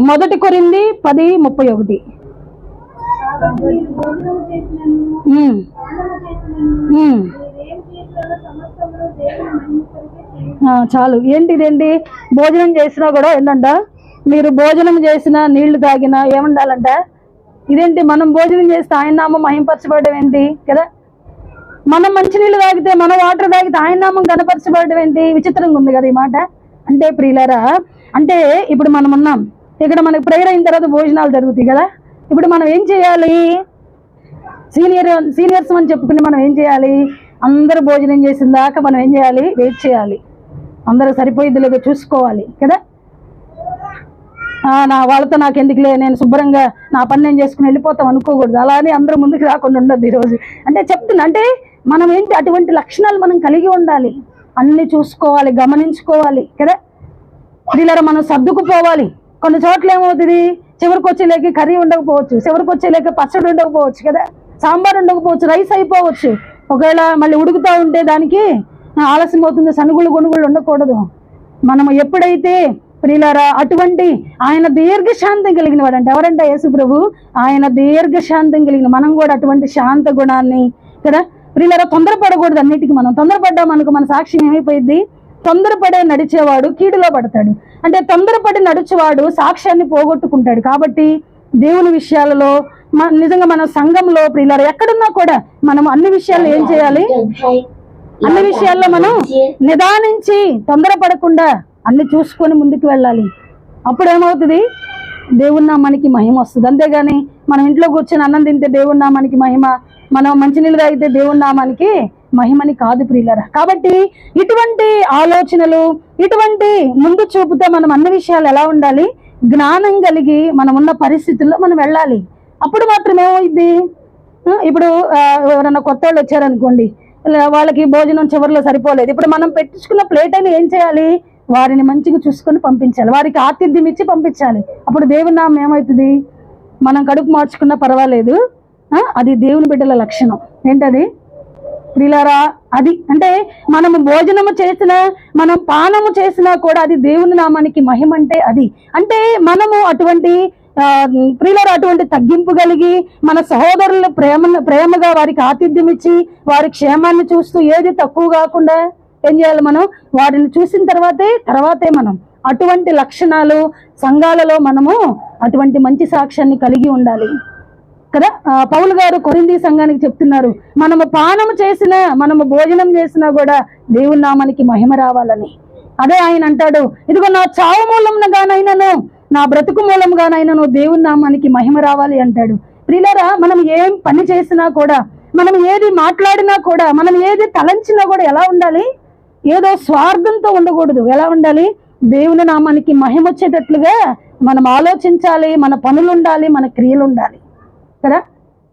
మొదటి కొరింథీ 10:31. చాలు. ఏంటిదేంటి? భోజనం చేసినా కూడా ఏంటంట, మీరు భోజనం చేసినా నీళ్లు తాగినా ఏముండాలంట? ఇదేంటి? మనం భోజనం చేస్తే ఆయన నామం మహింపరచబడడం ఏంటి కదా? మనం మంచినీళ్ళు తాగితే, మన వాటర్ తాగితే ఆయన నామం కనపరచబడడం ఏంటి? విచిత్రంగా ఉంది కదా ఈ మాట. అంటే ప్రియులారా, అంటే ఇప్పుడు మనం ఉన్నాం ఇక్కడ, మనకి ప్రేయర్ అయిన తర్వాత భోజనాలు జరుగుతాయి కదా. ఇప్పుడు మనం ఏం చేయాలి? సీనియర్స్ అని చెప్పుకుని మనం ఏం చేయాలి? అందరూ భోజనం చేసిన దాకా మనం ఏం చేయాలి? వెయిట్ చేయాలి. అందరూ సరిపోయిద్దిలేదో చూసుకోవాలి కదా. వాళ్ళతో నాకు ఎందుకులే, నేను శుభ్రంగా నా పని నేను చేసుకుని వెళ్ళిపోతాం అనుకోకూడదు. అలానే అందరూ ముందుకు రాకుండా ఉండదు ఈరోజు. అంటే చెప్తున్నా, అంటే మనం ఏంటి, అటువంటి లక్షణాలు మనం కలిగి ఉండాలి. అన్ని చూసుకోవాలి, గమనించుకోవాలి కదా. వీళ్ళరా మనం సర్దుకుపోవాలి. కొన్ని చోట్ల ఏమవుతుంది, చివరికి వచ్చేలేక కర్రీ ఉండకపోవచ్చు, చివరికి వచ్చేలేక పచ్చడి ఉండకపోవచ్చు కదా, సాంబార్ ఉండకపోవచ్చు, రైస్ అయిపోవచ్చు. ఒకవేళ మళ్ళీ ఉడుకుతూ ఉంటే దానికి ఆలస్యం అవుతుంది. సనుగులు గొనుగులు ఉండకూడదు. మనము ఎప్పుడైతే ప్రియులారా అటువంటి ఆయన దీర్ఘశాంతం కలిగిన వాడు అంటే ఎవరంటే యేసు ప్రభు. ఆయన దీర్ఘశాంతం కలిగిన, మనం కూడా అటువంటి శాంత గుణాన్ని కదా ప్రియులారా తొందరపడకూడదు. అన్నిటికీ మనం తొందరపడ్డామనుకో మన సాక్ష్యం ఏమైపోయింది? తొందరపడే నడిచేవాడు కీడులో పడతాడు. అంటే తొందరపడి నడిచేవాడు సాక్ష్యాన్ని పోగొట్టుకుంటాడు. కాబట్టి దేవుని విషయాలలో నిజంగా మన సంఘంలో ప్రియులారా ఎక్కడున్నా కూడా మనం అన్ని విషయాల్లో ఏం చేయాలి? అన్ని విషయాల్లో మనం నిదానించి తొందరపడకుండా అన్ని చూసుకొని ముందుకు వెళ్ళాలి. అప్పుడు ఏమవుతుంది? దేవుని నామానికి మహిమ వస్తుంది. అంతేగాని మనం ఇంట్లో కూర్చొని అన్నం తింటే దేవుని నామానికి మహిమ, మనం మంచినీళ్ళు తాగితే దేవుని నామానికి మహిమని కాదు ప్రియులారా. కాబట్టి ఇటువంటి ఆలోచనలు, ఇటువంటి ముందు చూపుతో మనం అన్ని విషయాలు ఎలా ఉండాలి? జ్ఞానం కలిగి మనం ఉన్న పరిస్థితుల్లో మనం వెళ్ళాలి. అప్పుడు మాత్రం ఏమైంది? ఇప్పుడు ఎవరైనా కొత్త వాళ్ళు వచ్చారనుకోండి, వాళ్ళకి భోజనం చివరిలో సరిపోలేదు. ఇప్పుడు మనం పెట్టించుకున్న ప్లేట్ అయినా ఏం చేయాలి? వారిని మంచిగా చూసుకొని పంపించాలి, వారికి ఆతిథ్యం ఇచ్చి పంపించాలి. అప్పుడు దేవుని నామం ఏమవుతుంది? మనం కడుపు మార్చుకున్నా పర్వాలేదు, అది దేవుని బిడ్డల లక్షణం. ఏంటది ప్రియులారా? అది అంటే మనము భోజనము చేసినా, మనం పానము చేసినా కూడా అది దేవుని నామానికి మహిమ. అంటే అది అంటే మనము అటువంటి ప్రియులారా అటువంటి తగ్గింపు కలిగి మన సహోదరుల ప్రేమగా వారికి ఆతిథ్యం ఇచ్చి వారి క్షేమాన్ని చూస్తూ ఏది తక్కువ కాకుండా ఏం చేయాలి? మనం వారిని చూసిన తర్వాతే మనం అటువంటి లక్షణాలు సంఘాలలో మనము అటువంటి మంచి సాక్ష్యాన్ని కలిగి ఉండాలి కదా. పౌలు గారు కొరింథీ సంఘానికి చెప్తున్నారు, మనము పానము చేసినా, మనము భోజనం చేసినా కూడా దేవుని నామానికి మహిమ రావాలని. అదే ఆయన అంటాడు, ఇదిగో నా చావు మూలంగానైనాను, నా బ్రతుకు మూలంగానైనాను దేవుని నామానికి మహిమ రావాలి అంటాడు. ప్రియులారా, మనం ఏం పని చేసినా కూడా, మనం ఏది మాట్లాడినా కూడా, మనం ఏది తలంచినా కూడా ఎలా ఉండాలి? ఏదో స్వార్థంతో ఉండకూడదు. ఎలా ఉండాలి? దేవుని నామానికి మహిమ వచ్చేటట్లుగా మనం ఆలోచించాలి, మన పనులు ఉండాలి, మన క్రియలు ఉండాలి కదా.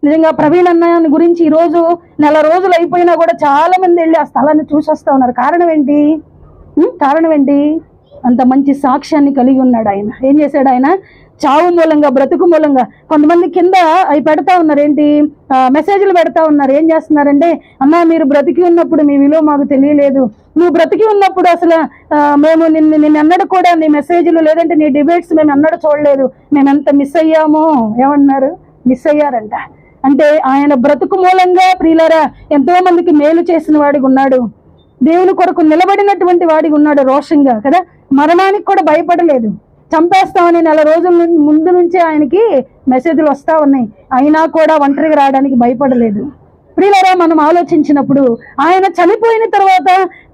నిజంగా ప్రవీణ్ అన్న గురించి ఈరోజు నెల రోజులు అయిపోయినా కూడా చాలా మంది వెళ్ళి ఆ స్థలాన్ని చూసి వస్తూ ఉన్నారు. కారణం ఏంటి? అంత మంచి సాక్ష్యాన్ని కలిగి ఉన్నాడు ఆయన. ఏం చేశాడు ఆయన? చావు మూలంగా, బ్రతుకు మూలంగా. కొంతమంది కింద అవి పెడతా ఉన్నారు, ఏంటి మెసేజ్లు పెడతా ఉన్నారు. ఏం చేస్తున్నారంటే, అన్నా మీరు బ్రతికి ఉన్నప్పుడు మీ విలువ మాకు తెలియలేదు, నువ్వు బ్రతికి ఉన్నప్పుడు అసలు మేము నిన్నెన్నడూ కూడా నీ మెసేజ్లు లేదంటే నీ డిబేట్స్ మేము ఎన్నడూ చూడలేదు, మేము ఎంత మిస్ అయ్యామో. ఏమన్నారు? మిస్ అయ్యారంట. అంటే ఆయన బ్రతుకు మూలంగా ప్రియులారా ఎంతో మందికి మేలు చేసిన వాడికి ఉన్నాడు, దేవుని కొరకు నిలబడినటువంటి వాడికి ఉన్నాడు రోషంగా కదా. మరణానికి కూడా భయపడలేదు. చంపేస్తామని నెల రోజుల ముందు నుంచే ఆయనకి మెసేజ్లు వస్తూ ఉన్నాయి, అయినా కూడా ఒంటరిగా రావడానికి భయపడలేదు. ప్రియులారా, మనం ఆలోచించినప్పుడు ఆయన చనిపోయిన తర్వాత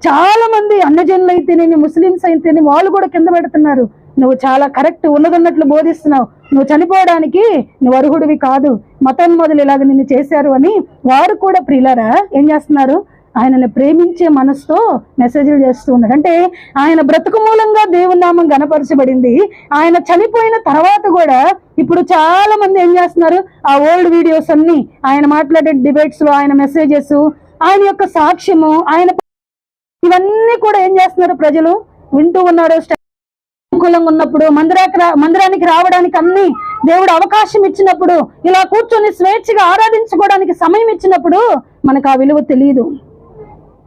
చాలా మంది అన్నజనులు అయితేనేమి, ముస్లిమ్స్ అయితేనే వాళ్ళు కూడా కింద పెడుతున్నారు, నువ్వు చాలా కరెక్ట్ ఉన్నదన్నట్లు బోధిస్తున్నావు, నువ్వు చనిపోవడానికి నువ్వు అర్హుడివి కాదు, మతం మొదలు ఇలాగ నిన్ను చేశారు అని వారు కూడా ప్రియులారా ఏం చేస్తున్నారు? ఆయనని ప్రేమించే మనసుతో మెసేజ్లు చేస్తూ ఉన్నాడు. అంటే ఆయన బ్రతుకు మూలంగా దేవుని నామం గణపరచబడింది. ఆయన చనిపోయిన తర్వాత కూడా ఇప్పుడు చాలా మంది ఏం చేస్తున్నారు? ఆ ఓల్డ్ వీడియోస్ అన్ని, ఆయన మాట్లాడే డిబేట్స్ లో ఆయన మెసేజెస్, ఆయన యొక్క సాక్ష్యము, ఆయన ఇవన్నీ కూడా ఏం చేస్తున్నారు? ప్రజలు వింటూ ఉన్నారు. అనుకూలంగా ఉన్నప్పుడు మందిరానికి రావడానికి అన్ని దేవుడు అవకాశం ఇచ్చినప్పుడు, ఇలా కూర్చొని స్వేచ్ఛగా ఆరాధించుకోవడానికి సమయం ఇచ్చినప్పుడు మనకు ఆ విలువ తెలియదు.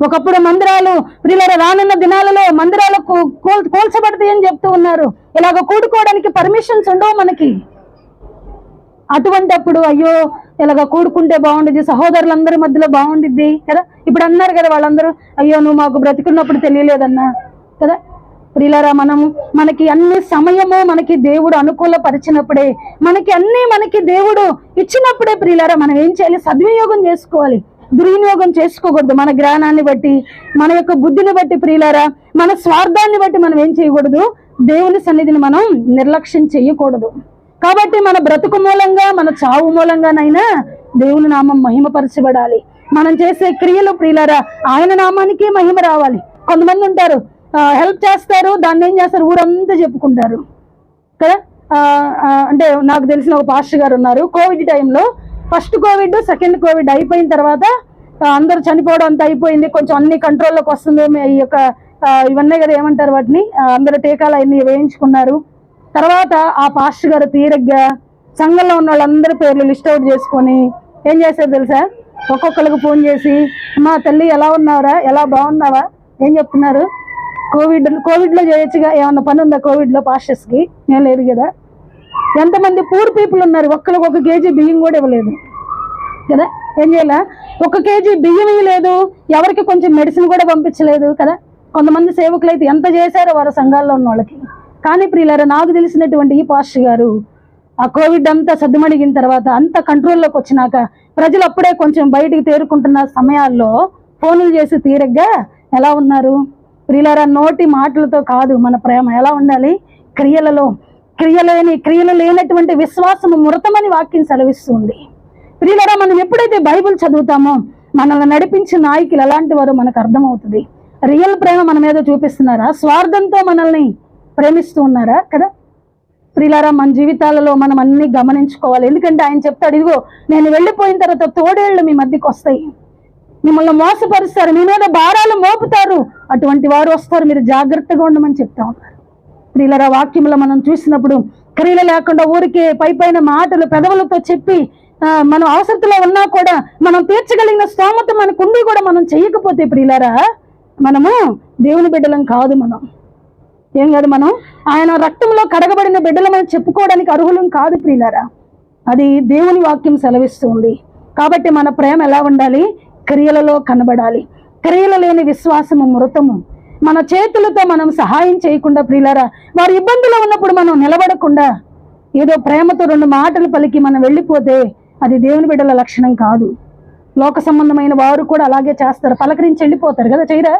ఒకప్పుడు మందిరాలు ప్రియులారా రానున్న దినాలలో మందిరాలు కూల్చబడతాయని చెప్తూ ఉన్నారు. ఇలాగ కూడుకోవడానికి పర్మిషన్స్ ఉండవు మనకి. అటువంటి అప్పుడు అయ్యో ఇలాగ కూడుకుంటే బాగుండిద్ది, సహోదరులందరి మధ్యలో బాగుండిద్ది కదా. ఇప్పుడు అన్నారు కదా వాళ్ళందరూ, అయ్యో నువ్వు మాకు బ్రతికున్నప్పుడు తెలియలేదన్నా కదా. ప్రియులారా, మనకి అన్ని సమయము మనకి దేవుడు అనుకూలపరిచినప్పుడే, మనకి దేవుడు ఇచ్చినప్పుడే ప్రియులారా మనం ఏం చేయాలి? సద్వినియోగం చేసుకోవాలి, దుర్వినియోగం చేసుకోకూడదు. మన జ్ఞానాన్ని బట్టి, మన యొక్క బుద్ధిని బట్టి ప్రియులారా, మన స్వార్థాన్ని బట్టి మనం ఏం చేయకూడదు? దేవుని సన్నిధిని మనం నిర్లక్ష్యం చేయకూడదు. కాబట్టి మన బ్రతుకు మూలంగా, మన చావు మూలంగానైనా దేవుని నామం మహిమపరచబడాలి. మనం చేసే క్రియలు ప్రియులారా ఆయన నామానికి మహిమ రావాలి. కొంతమంది ఉంటారు హెల్ప్ చేస్తారు, దాన్ని ఏం చేస్తారు? ఊరంతా చెప్పుకుంటారు కదా. అంటే నాకు తెలిసిన ఒక పాస్టర్ గారు ఉన్నారు, కోవిడ్ టైంలో ఫస్ట్ కోవిడ్, సెకండ్ కోవిడ్ అయిపోయిన తర్వాత అందరూ చనిపోవడం అంతా అయిపోయింది, కొంచెం అన్ని కంట్రోల్లోకి వస్తుంది. ఈ యొక్క ఇవన్నీ కదా ఏమంటారు వాటిని, అందరూ టీకాలు అన్ని వేయించుకున్నారు. తర్వాత ఆ పాస్టర్ గారు తీరగ్గా సంఘంలో ఉన్న వాళ్ళందరి పేర్లు లిస్ట్ అవుట్ చేసుకొని ఏం చేశారు తెలుసా? ఒక్కొక్కరికి ఫోన్ చేసి, మా తల్లి ఎలా ఉన్నావురా, ఎలా బాగున్నావా, ఏం చెప్తున్నారు? కోవిడ్లో చేయొచ్చుగా, ఏమన్నా పని ఉందా కోవిడ్లో పాస్టర్స్కి? ఏం లేదు కదా. ఎంతమంది పూర్ పీపుల్ ఉన్నారు, ఒక్కరికి 1 కేజీ బియ్యం కూడా ఇవ్వలేదు కదా. ఏం చేయాలా? 1 కేజీ బియ్యం ఇవ్వలేదు, ఎవరికి కొంచెం మెడిసిన్ కూడా పంపించలేదు కదా. కొంతమంది సేవకులు అయితే ఎంత చేశారో వారు సంఘాల్లో ఉన్న వాళ్ళకి. కానీ ప్రియులారా, నాకు తెలిసినటువంటి ఈ పాస్టర్ గారు ఆ కోవిడ్ అంతా సద్దుమణిగిన తర్వాత, అంత కంట్రోల్లోకి వచ్చినాక, ప్రజలు అప్పుడే కొంచెం బయటికి తేరుకుంటున్న సమయాల్లో ఫోన్లు చేసి తీరగ్గా ఎలా ఉన్నారు? ప్రియులారా, నోటి మాటలతో కాదు మన ప్రేమ ఎలా ఉండాలి? క్రియలు లేనటువంటి విశ్వాసము మృతమని వాక్యం సెలవిస్తుంది. ప్రియులారా, మనం ఎప్పుడైతే బైబిల్ చదువుతామో మనల్ని నడిపించిన నాయకులు ఎలాంటి వారో మనకు అర్థమవుతుంది. రియల్ ప్రేమ మన మీద చూపిస్తున్నారా? స్వార్థంతో మనల్ని ప్రేమిస్తూ ఉన్నారా కదా. ప్రియులారా, మన జీవితాలలో మనం అన్ని గమనించుకోవాలి. ఎందుకంటే ఆయన చెప్తాడు, ఇదిగో నేను వెళ్ళిపోయిన తర్వాత తోడేళ్లు మీ మధ్యకి వస్తాయి, మిమ్మల్ని మోసపరుస్తారు, మీ మీద భారాలు మోపుతారు, అటువంటి వారు వస్తారు, మీరు జాగ్రత్తగా ఉండమని చెప్తా ఉన్నారు. ప్రియులారా, వాక్యంలో మనం చూసినప్పుడు క్రియలు లేకుండా ఊరికే పైన మాటలు పెదవులతో చెప్పి మనం అవసరతలో ఉన్నా కూడా మనం తీర్చగలిగిన స్తోమత మనకుండి కూడా మనం చేయకపోతే ప్రియులారా, మనము దేవుని బిడ్డలం కాదు. మనం ఏం కాదు, మనం ఆయన రక్తంలో కడగబడిన బిడ్డలమని చెప్పుకోవడానికి అర్హులం కాదు ప్రియులారా. అది దేవుని వాక్యం సెలవిస్తుంది. కాబట్టి మన ప్రేమ ఎలా ఉండాలి? క్రియలలో కనబడాలి. క్రియలు లేని విశ్వాసము మృతము. మన చేతులతో మనం సహాయం చేయకుండా ప్రియులారా, వారి ఇబ్బందులు ఉన్నప్పుడు మనం నిలబడకుండా ఏదో ప్రేమతో 2 మాటలు పలికి మనం వెళ్ళిపోతే అది దేవుని బిడ్డల లక్షణం కాదు. లోక సంబంధమైన వారు కూడా అలాగే చేస్తారు, పలకరించి వెళ్ళిపోతారు కదా, చేయరా?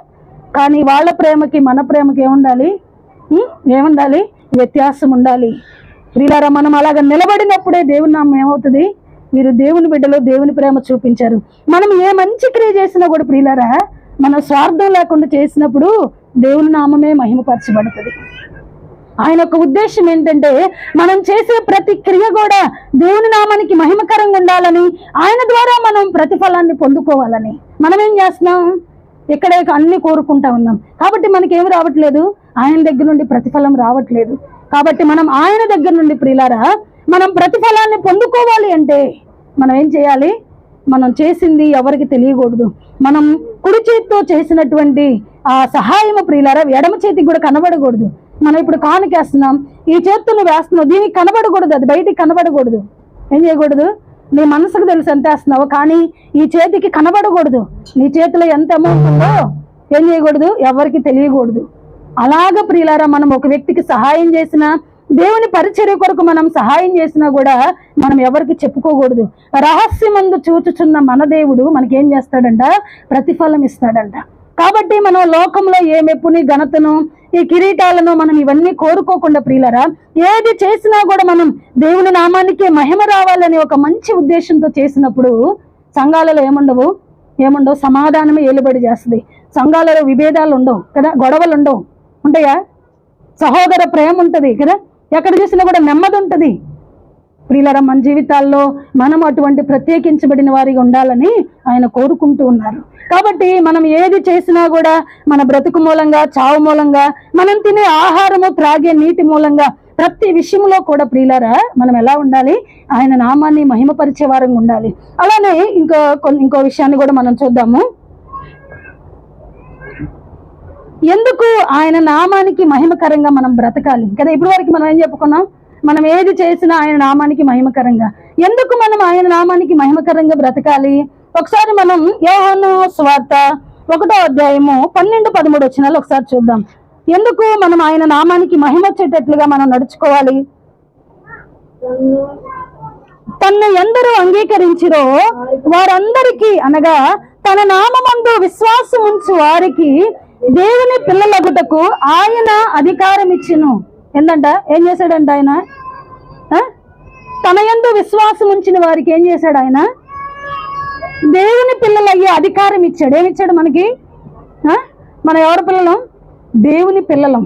కానీ వాళ్ళ ప్రేమకి మన ప్రేమకి ఏముండాలి? వ్యత్యాసం ఉండాలి ప్రియులారా. మనం అలాగ నిలబడినప్పుడే దేవుని నామం ఏమవుతుంది? మీరు దేవుని బిడ్డలో దేవుని ప్రేమ చూపించారు. మనం ఏ మంచి క్రియ చేసినా కూడా ప్రియులారా, మన స్వార్థం లేకుండా చేసినప్పుడు దేవుని నామమే మహిమపరచబడుతుంది. ఆయన యొక్క ఉద్దేశం ఏంటంటే మనం చేసే ప్రతి క్రియ కూడా దేవుని నామానికి మహిమకరంగా ఉండాలని, ఆయన ద్వారా మనం ప్రతిఫలాన్ని పొందుకోవాలని. మనం ఏం చేస్తున్నాం? ఇక్కడే అన్ని కోరుకుంటా ఉన్నాం. కాబట్టి మనకేమి రావట్లేదు, ఆయన దగ్గర నుండి ప్రతిఫలం రావట్లేదు. కాబట్టి మనం ఆయన దగ్గర నుండి ప్రియులారా మనం ప్రతిఫలాన్ని పొందుకోవాలి అంటే మనం ఏం చేయాలి? మనం చేసింది ఎవరికి తెలియకూడదు. మనం కుడి చేతితో చేసినటువంటి ఆ సహాయము ప్రియులారా ఎడమ చేతికి కూడా కనబడకూడదు. మనం ఇప్పుడు కానుకేస్తున్నాం, ఈ చేతులు వేస్తున్నావు, దీనికి కనబడకూడదు, అది బయటికి కనబడకూడదు. ఏం చేయకూడదు? నీ మనసుకు తెలిసి ఎంత వేస్తున్నావు, కానీ ఈ చేతికి కనబడకూడదు. నీ చేతిలో ఎంత అమౌంట్ ఉందో ఏం చేయకూడదు? ఎవరికి తెలియకూడదు. అలాగ ప్రియులారా మనం ఒక వ్యక్తికి సహాయం చేసినా, దేవుని పరిచర్య కొరకు మనం సహాయం చేసినా కూడా మనం ఎవరికి చెప్పుకోకూడదు. రహస్యమందు చూచుచున్న మన దేవుడు మనకేం చేస్తాడంట? ప్రతిఫలం ఇస్తాడంట. కాబట్టి మనం లోకంలో ఏ మెప్పుని ఘనతను ఈ కిరీటాలను మనం ఇవన్నీ కోరుకోకుండా ప్రియులారా ఏది చేసినా కూడా మనం దేవుని నామానికి మహిమ రావాలని ఒక మంచి ఉద్దేశంతో చేసినప్పుడు సంఘాలలో ఏముండవు, సమాధానమే ఏలుబడి చేస్తుంది. సంఘాలలో విభేదాలు ఉండవు కదా, గొడవలు ఉండవు. ఉంటాయా? సహోదర ప్రేమ ఉంటుంది కదా, ఎక్కడ చూసినా కూడా నెమ్మది ఉంటుంది. ప్రియులారా మన జీవితాల్లో మనం అటువంటి ప్రత్యేకించబడిన వారిగా ఉండాలని ఆయన కోరుకుంటూ ఉన్నారు. కాబట్టి మనం ఏది చేసినా కూడా మన బ్రతుకు మూలంగా, చావు మూలంగా, మనం తినే ఆహారము, త్రాగే నీటి మూలంగా ప్రతి విషయంలో కూడా ప్రియులారా మనం ఎలా ఉండాలి? ఆయన నామాన్ని మహిమపరిచే వారంగా ఉండాలి. అలానే ఇంకో విషయాన్ని కూడా మనం చూద్దాము. ఎందుకు ఆయన నామానికి మహిమకరంగా మనం బ్రతకాలి కదా? ఇప్పటి వరకు మనం ఏం చెప్పుకున్నాం? మనం ఏది చేసినా ఆయన నామానికి మహిమకరంగా. ఎందుకు మనం ఆయన నామానికి మహిమకరంగా బ్రతకాలి? ఒకసారి మనం యోహాను సువార్త 1వ అధ్యాయము 12-13 వచనాలు ఒకసారి చూద్దాం. ఎందుకు మనం ఆయన నామానికి మహిమ వచ్చేటట్లుగా మనం నడుచుకోవాలి? తన్ను ఎందరూ అంగీకరించిరో వారందరికీ, అనగా తన నామమందు విశ్వాసం ఉంచు వారికి దేవుని పిల్లలగుటకు ఆయన అధికారం ఇచ్చును. ఏందంట? ఏం చేశాడంట ఆయన? తన యందు విశ్వాసం ఉంచిన వారికి ఏం చేశాడు? ఆయన దేవుని పిల్లలయ్యే అధికారం ఇచ్చాడు. ఏమిచ్చాడు మనకి? మనం ఎవరి పిల్లలం? దేవుని పిల్లలం.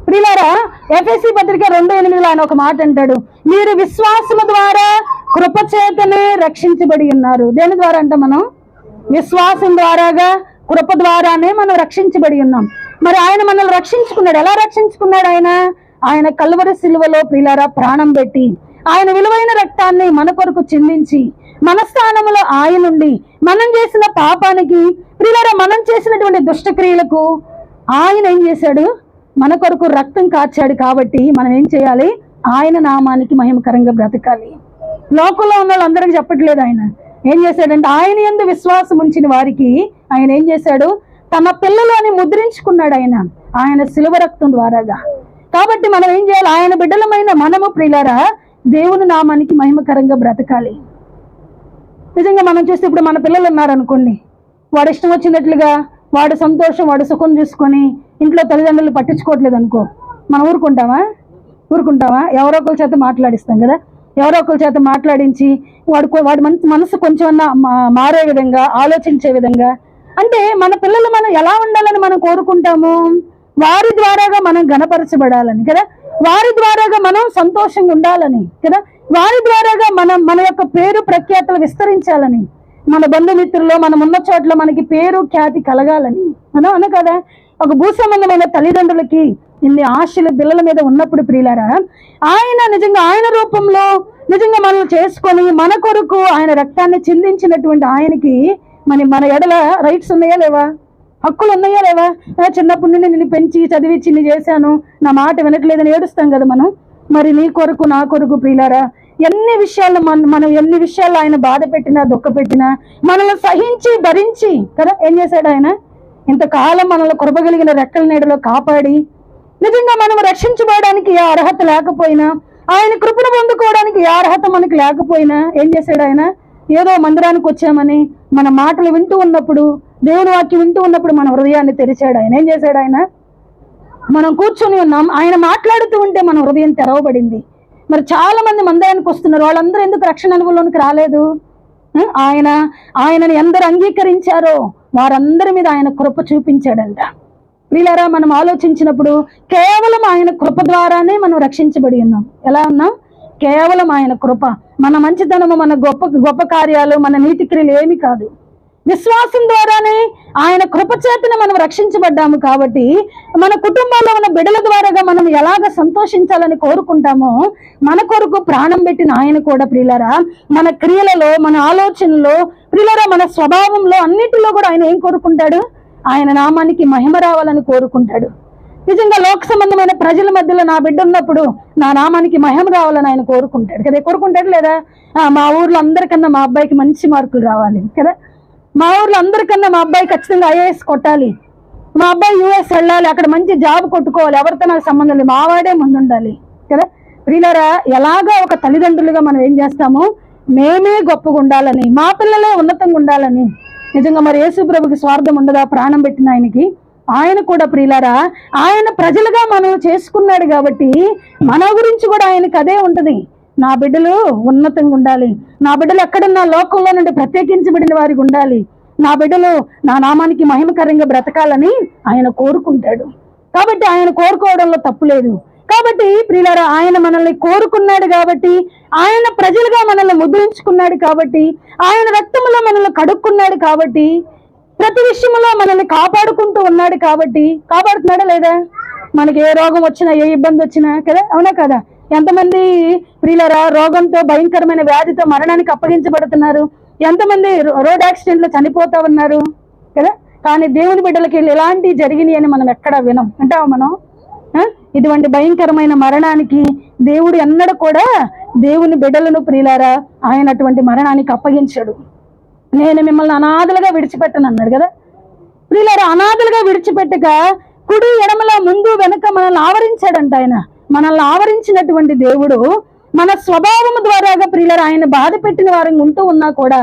ప్రియులారా ఎఫెసీ పత్రిక 2:8 ఆయన ఒక మాట అంటాడు, మీరు విశ్వాసము ద్వారా కృపచేతనే రక్షించబడి ఉన్నారు. దేని ద్వారా అంట? మనం విశ్వాసం ద్వారాగా, కృప ద్వారానే మనం రక్షించబడి ఉన్నాం. మరి ఆయన మనల్ని రక్షించుకున్నాడు. ఎలా రక్షించుకున్నాడు? ఆయన కల్వరి సిలువలో ప్రియులారా ప్రాణం పెట్టి ఆయన విలువైన రక్తాన్ని మన కొరకు చిందించి మన స్థానంలో ఆయనుండి మనం చేసిన పాపానికి ప్రియులారా మనం చేసినటువంటి దుష్టక్రియలకు ఆయన ఏం చేశాడు? మన కొరకు రక్తం కార్చాడు. కాబట్టి మనం ఏం చేయాలి? ఆయన నామానికి మహిమకరంగా బ్రతకాలి. లోకంలో ఉన్న వాళ్ళందరికీ చెప్పట్లేదు. ఆయన ఏం చేశాడంటే ఆయన యందు విశ్వాసం ఉంచిన వారికి ఆయన ఏం చేశాడు? తన పిల్లలు అని ముద్రించుకున్నాడు ఆయన శిలువ రక్తం ద్వారాగా. కాబట్టి మనం ఏం చేయాలి? ఆయన బిడ్డలమైన మనము ప్రియులారా దేవుని నామానికి మహిమకరంగా బ్రతకాలి. నిజంగా మనం చూస్తే ఇప్పుడు మన పిల్లలు ఉన్నారనుకోండి, వాడు ఇష్టం వచ్చినట్లుగా వాడు సంతోషం, వాడు సుఖం చూసుకొని ఇంట్లో తల్లిదండ్రులు పట్టించుకోవట్లేదు అనుకో, మనం ఊరుకుంటామా? ఎవరో ఒకరి చేత మాట్లాడిస్తాం కదా. ఎవరో ఒకరి చేత మాట్లాడించి వాడి మనసు కొంచెం మారే విధంగా, ఆలోచించే విధంగా. అంటే మన పిల్లలు మనం ఎలా ఉండాలని మనం కోరుకుంటాము? వారి ద్వారాగా మనం ఘనపరచబడాలని కదా. వారి ద్వారాగా మనం సంతోషంగా ఉండాలని కదా, వారి ద్వారాగా మన యొక్క పేరు ప్రఖ్యాతలు విస్తరించాలని, మన బంధుమిత్రుల్లో మనం ఉన్న చోట్ల మనకి పేరు ఖ్యాతి కలగాలని అను కదా. ఒక భూసంబంధమైన తల్లిదండ్రులకి ఇన్ని ఆశలు పిల్లల మీద ఉన్నప్పుడు ప్రియులారా, ఆయన నిజంగా ఆయన రూపంలో నిజంగా మనల్ని చేసుకొని మన కొరకు ఆయన రక్తాన్ని చిందించినటువంటి ఆయనకి మన ఎడల రైట్స్ ఉన్నాయా లేవా, హక్కులు ఉన్నాయా లేవా? చిన్నప్పటి నుండి నిన్ను పెంచి చదివించి ఇన్ని చేశాను, నా మాట వినట్లేదని ఏడుస్తాం కదా మనం. మరి నీ కొరకు నా కొరకు ప్రియులారా ఎన్ని విషయాల్లో మనం ఎన్ని విషయాల్లో ఆయన బాధ పెట్టినా దుఃఖ పెట్టినా మనల్ని సహించి భరించి కదా ఏం చేశాడు ఆయన? ఇంతకాలం మనల్ని కృపగలిగిన రెక్కల నీడలో కాపాడి నిజంగా మనం రక్షించబడడానికి ఏ అర్హత లేకపోయినా, ఆయన కృపను పొందుకోవడానికి ఏ అర్హత మనకు లేకపోయినా ఏం చేశాడు ఆయన? ఏదో మందిరానికి వచ్చామని మన మాటలు వింటూ ఉన్నప్పుడు, దేవుని వాక్యం వింటూ ఉన్నప్పుడు మన హృదయాన్ని తెరిచాడు ఆయన. ఏం చేశాడు ఆయన? మనం కూర్చొని ఉన్నాం, ఆయన మాట్లాడుతూ ఉంటే మన హృదయం తెరవబడింది. మరి చాలా మంది మందిరానికి వస్తున్నారు, వాళ్ళందరూ ఎందుకు రక్షణ అనుభవంలోనికి రాలేదు? ఆయనని ఎందరు అంగీకరించారో వారందరి మీద ఆయన కృప చూపించాడంట. వీళ్ళారా మనం ఆలోచించినప్పుడు కేవలం ఆయన కృప ద్వారానే మనం రక్షించబడి ఉన్నాం. ఎలా ఉన్నాం? కేవలం ఆయన కృప. మన మంచితనము, మన గొప్ప కార్యాలు, మన నీతి క్రియలు ఏమి కాదు. విశ్వాసం ద్వారానే ఆయన కృప చేతన మనం రక్షించబడ్డాము. కాబట్టి మన కుటుంబాల్లో ఉన్న బిడ్డల ద్వారాగా మనం ఎలాగ సంతోషించాలని కోరుకుంటామో మన కొరకు ప్రాణం పెట్టిన ఆయన కూడా ప్రియులారా మన క్రియలలో, మన ఆలోచనలో ప్రియులారా, మన స్వభావంలో అన్నిటిలో కూడా ఆయన ఏం కోరుకుంటాడు? ఆయన నామానికి మహిమ రావాలని కోరుకుంటాడు. నిజంగా లోక సంబంధమైన ప్రజల మధ్యలో నా బిడ్డ ఉన్నప్పుడు నా నామానికి మహిమ రావాలని ఆయన కోరుకుంటాడు కదా. కోరుకుంటాడు లేదా? మా ఊర్లో అందరికన్నా మా అబ్బాయికి మంచి మార్కులు రావాలి కదా, మా ఊర్లో అందరికన్నా మా అబ్బాయి ఖచ్చితంగా ఐఏఎస్ కొట్టాలి, మా అబ్బాయి యూఎస్ వెళ్ళాలి, అక్కడ మంచి జాబ్ కొట్టుకోవాలి, ఎవరితో నాకు సంబంధం లేదు, మావాడే ముందు ఉండాలి కదా. ప్రియులారా ఎలాగా ఒక తల్లిదండ్రులుగా మనం ఏం చేస్తాము? మేమే గొప్పగా ఉండాలని, మా పిల్లలే ఉన్నతంగా ఉండాలని. నిజంగా మరి యేసు ప్రభుకి స్వార్థం ఉండదా? ప్రాణం పెట్టిన ఆయనకి. ఆయన కూడా ప్రియులారా ఆయన ప్రజలుగా మనం చేసుకున్నాడు కాబట్టి మన గురించి కూడా ఆయనకి అదే ఉంటది. నా బిడ్డలు ఉన్నతంగా ఉండాలి, నా బిడ్డలు ఎక్కడున్నా లోకంలో నుండి ప్రత్యేకించబడిన వారికి ఉండాలి, నా బిడ్డలు నా నామానికి మహిమకరంగా బ్రతకాలని ఆయన కోరుకుంటాడు. కాబట్టి ఆయన కోరుకోవడంలో తప్పు లేదు. కాబట్టి ప్రియులారా ఆయన మనల్ని కోరుకున్నాడు కాబట్టి, ఆయన ప్రజలుగా మనల్ని ముద్రించుకున్నాడు కాబట్టి, ఆయన రక్తంలో మనల్ని కడుక్కున్నాడు కాబట్టి, ప్రతి విషయంలో మనల్ని కాపాడుకుంటూ ఉన్నాడు కాబట్టి. కాపాడుతున్నాడా లేదా? మనకి ఏ రోగం వచ్చినా, ఏ ఇబ్బంది వచ్చినా కదా, అవునా కదా? ఎంతమంది ప్రియులారా రోగంతో, భయంకరమైన వ్యాధితో మరణానికి అప్పగించబడుతున్నారు, ఎంతమంది రోడ్ యాక్సిడెంట్లో చనిపోతా ఉన్నారు కదా. కానీ దేవుని బిడ్డలకి ఎలాంటి జరిగినాయి అని మనం ఎక్కడా వినం. అంటావా మనం? ఇటువంటి భయంకరమైన మరణానికి దేవుడు ఎన్నడూ కూడా దేవుని బిడ్డలను ప్రియులారా ఆయన అటువంటి మరణానికి అప్పగించాడు. నేను మిమ్మల్ని అనాథలుగా విడిచిపెట్టను అన్నాడు కదా. ప్రియులారా అనాథలుగా విడిచిపెట్టక కుడి ఎడమల ముందు వెనుక మనల్ని ఆవరించాడంట. ఆయన మనల్ని ఆవరించినటువంటి దేవుడు మన స్వభావం ద్వారాగా ప్రియులారా ఆయన బాధ పెట్టిన వారిని ఉంటూ ఉన్నా కూడా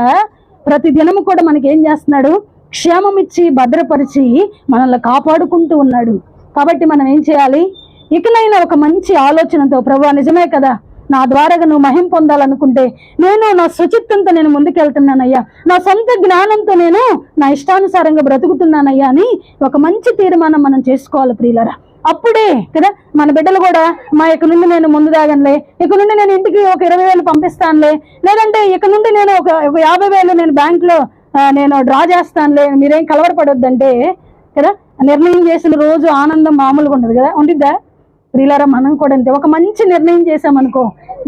ప్రతి దినము కూడా మనకి ఏం చేస్తున్నాడు? క్షేమం ఇచ్చి భద్రపరిచి మనల్ని కాపాడుకుంటూ ఉన్నాడు. కాబట్టి మనం ఏం చేయాలి? ఇకనైనా ఒక మంచి ఆలోచనతో, ప్రభువా నిజమే కదా, నా ద్వారాగా నువ్వు మహిమ పొందాలనుకుంటే నేను నా సుచిత్తంతో నేను ముందుకెళ్తున్నానయ్యా, నా సొంత జ్ఞానంతో నేను నా ఇష్టానుసారంగా బ్రతుకుతున్నానయ్యా అని ఒక మంచి తీర్మానం మనం చేసుకోవాలి ప్రియులారా. అప్పుడే కదా మన బిడ్డలు కూడా మా ఇక నుండి నేను ముందు దాగనులే, ఇక నుండి నేను ఇంటికి ఒక 20,000 పంపిస్తానులే, లేదంటే ఇక నుండి నేను ఒక 50,000 నేను బ్యాంకులో నేను డ్రా చేస్తానులే, మీరేం కలవరపడొద్దంటే కదా నిర్ణయం చేసిన రోజు ఆనందం మామూలుగా ఉండదు కదా. ఉండిద్దా ప్రియులారా? మనం కూడా అంతే. ఒక మంచి నిర్ణయం చేసామనుకో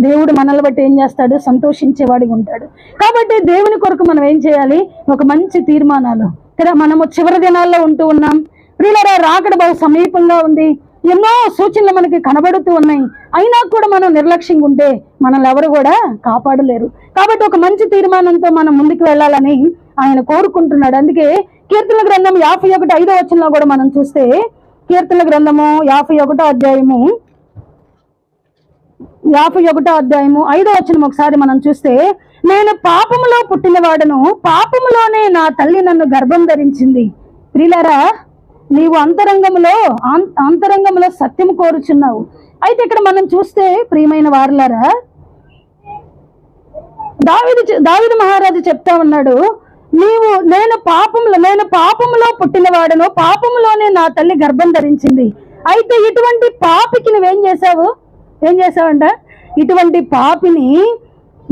దేవుడు మనల్ని బట్టి ఏం చేస్తాడు? సంతోషించేవాడిగా ఉంటాడు. కాబట్టి దేవుని కొరకు మనం ఏం చేయాలి? ఒక మంచి తీర్మానాలు కదా. మనము చివరి దినాల్లో ఉంటూ ఉన్నాం ప్రియులారా, రాకడ బహు సమీపంగా ఉంది, ఎన్నో సూచనలు మనకి కనబడుతూ ఉన్నాయి. అయినా కూడా మనం నిర్లక్ష్యంగా ఉంటే మనల్ని ఎవరు కూడా కాపాడలేరు. కాబట్టి ఒక మంచి తీర్మానంతో మనం ముందుకు వెళ్ళాలని ఆయన కోరుకుంటున్నాడు. అందుకే కీర్తన గ్రంథం 51:5 వచనంలో కూడా మనం చూస్తే, కీర్తన గ్రంథము 51వ అధ్యాయము 5వ వచనం ఒకసారి మనం చూస్తే, నేను పాపములో పుట్టినవాడను, పాపములోనే నా తల్లి నన్ను గర్భం ధరించింది. ప్రియులారా నీవు అంతరంగములో సత్యము కోరుచున్నావు. అయితే ఇక్కడ మనం చూస్తే ప్రియమైన వారులారా, దావీదు మహారాజు చెప్తా ఉన్నాడు, నేను పాపములో పుట్టినవాడను, పాపములోనే నా తల్లి గర్భం ధరించింది. అయితే ఇటువంటి పాపికి నువ్వేం చేసావు? ఏం చేసావంట? ఇటువంటి పాపిని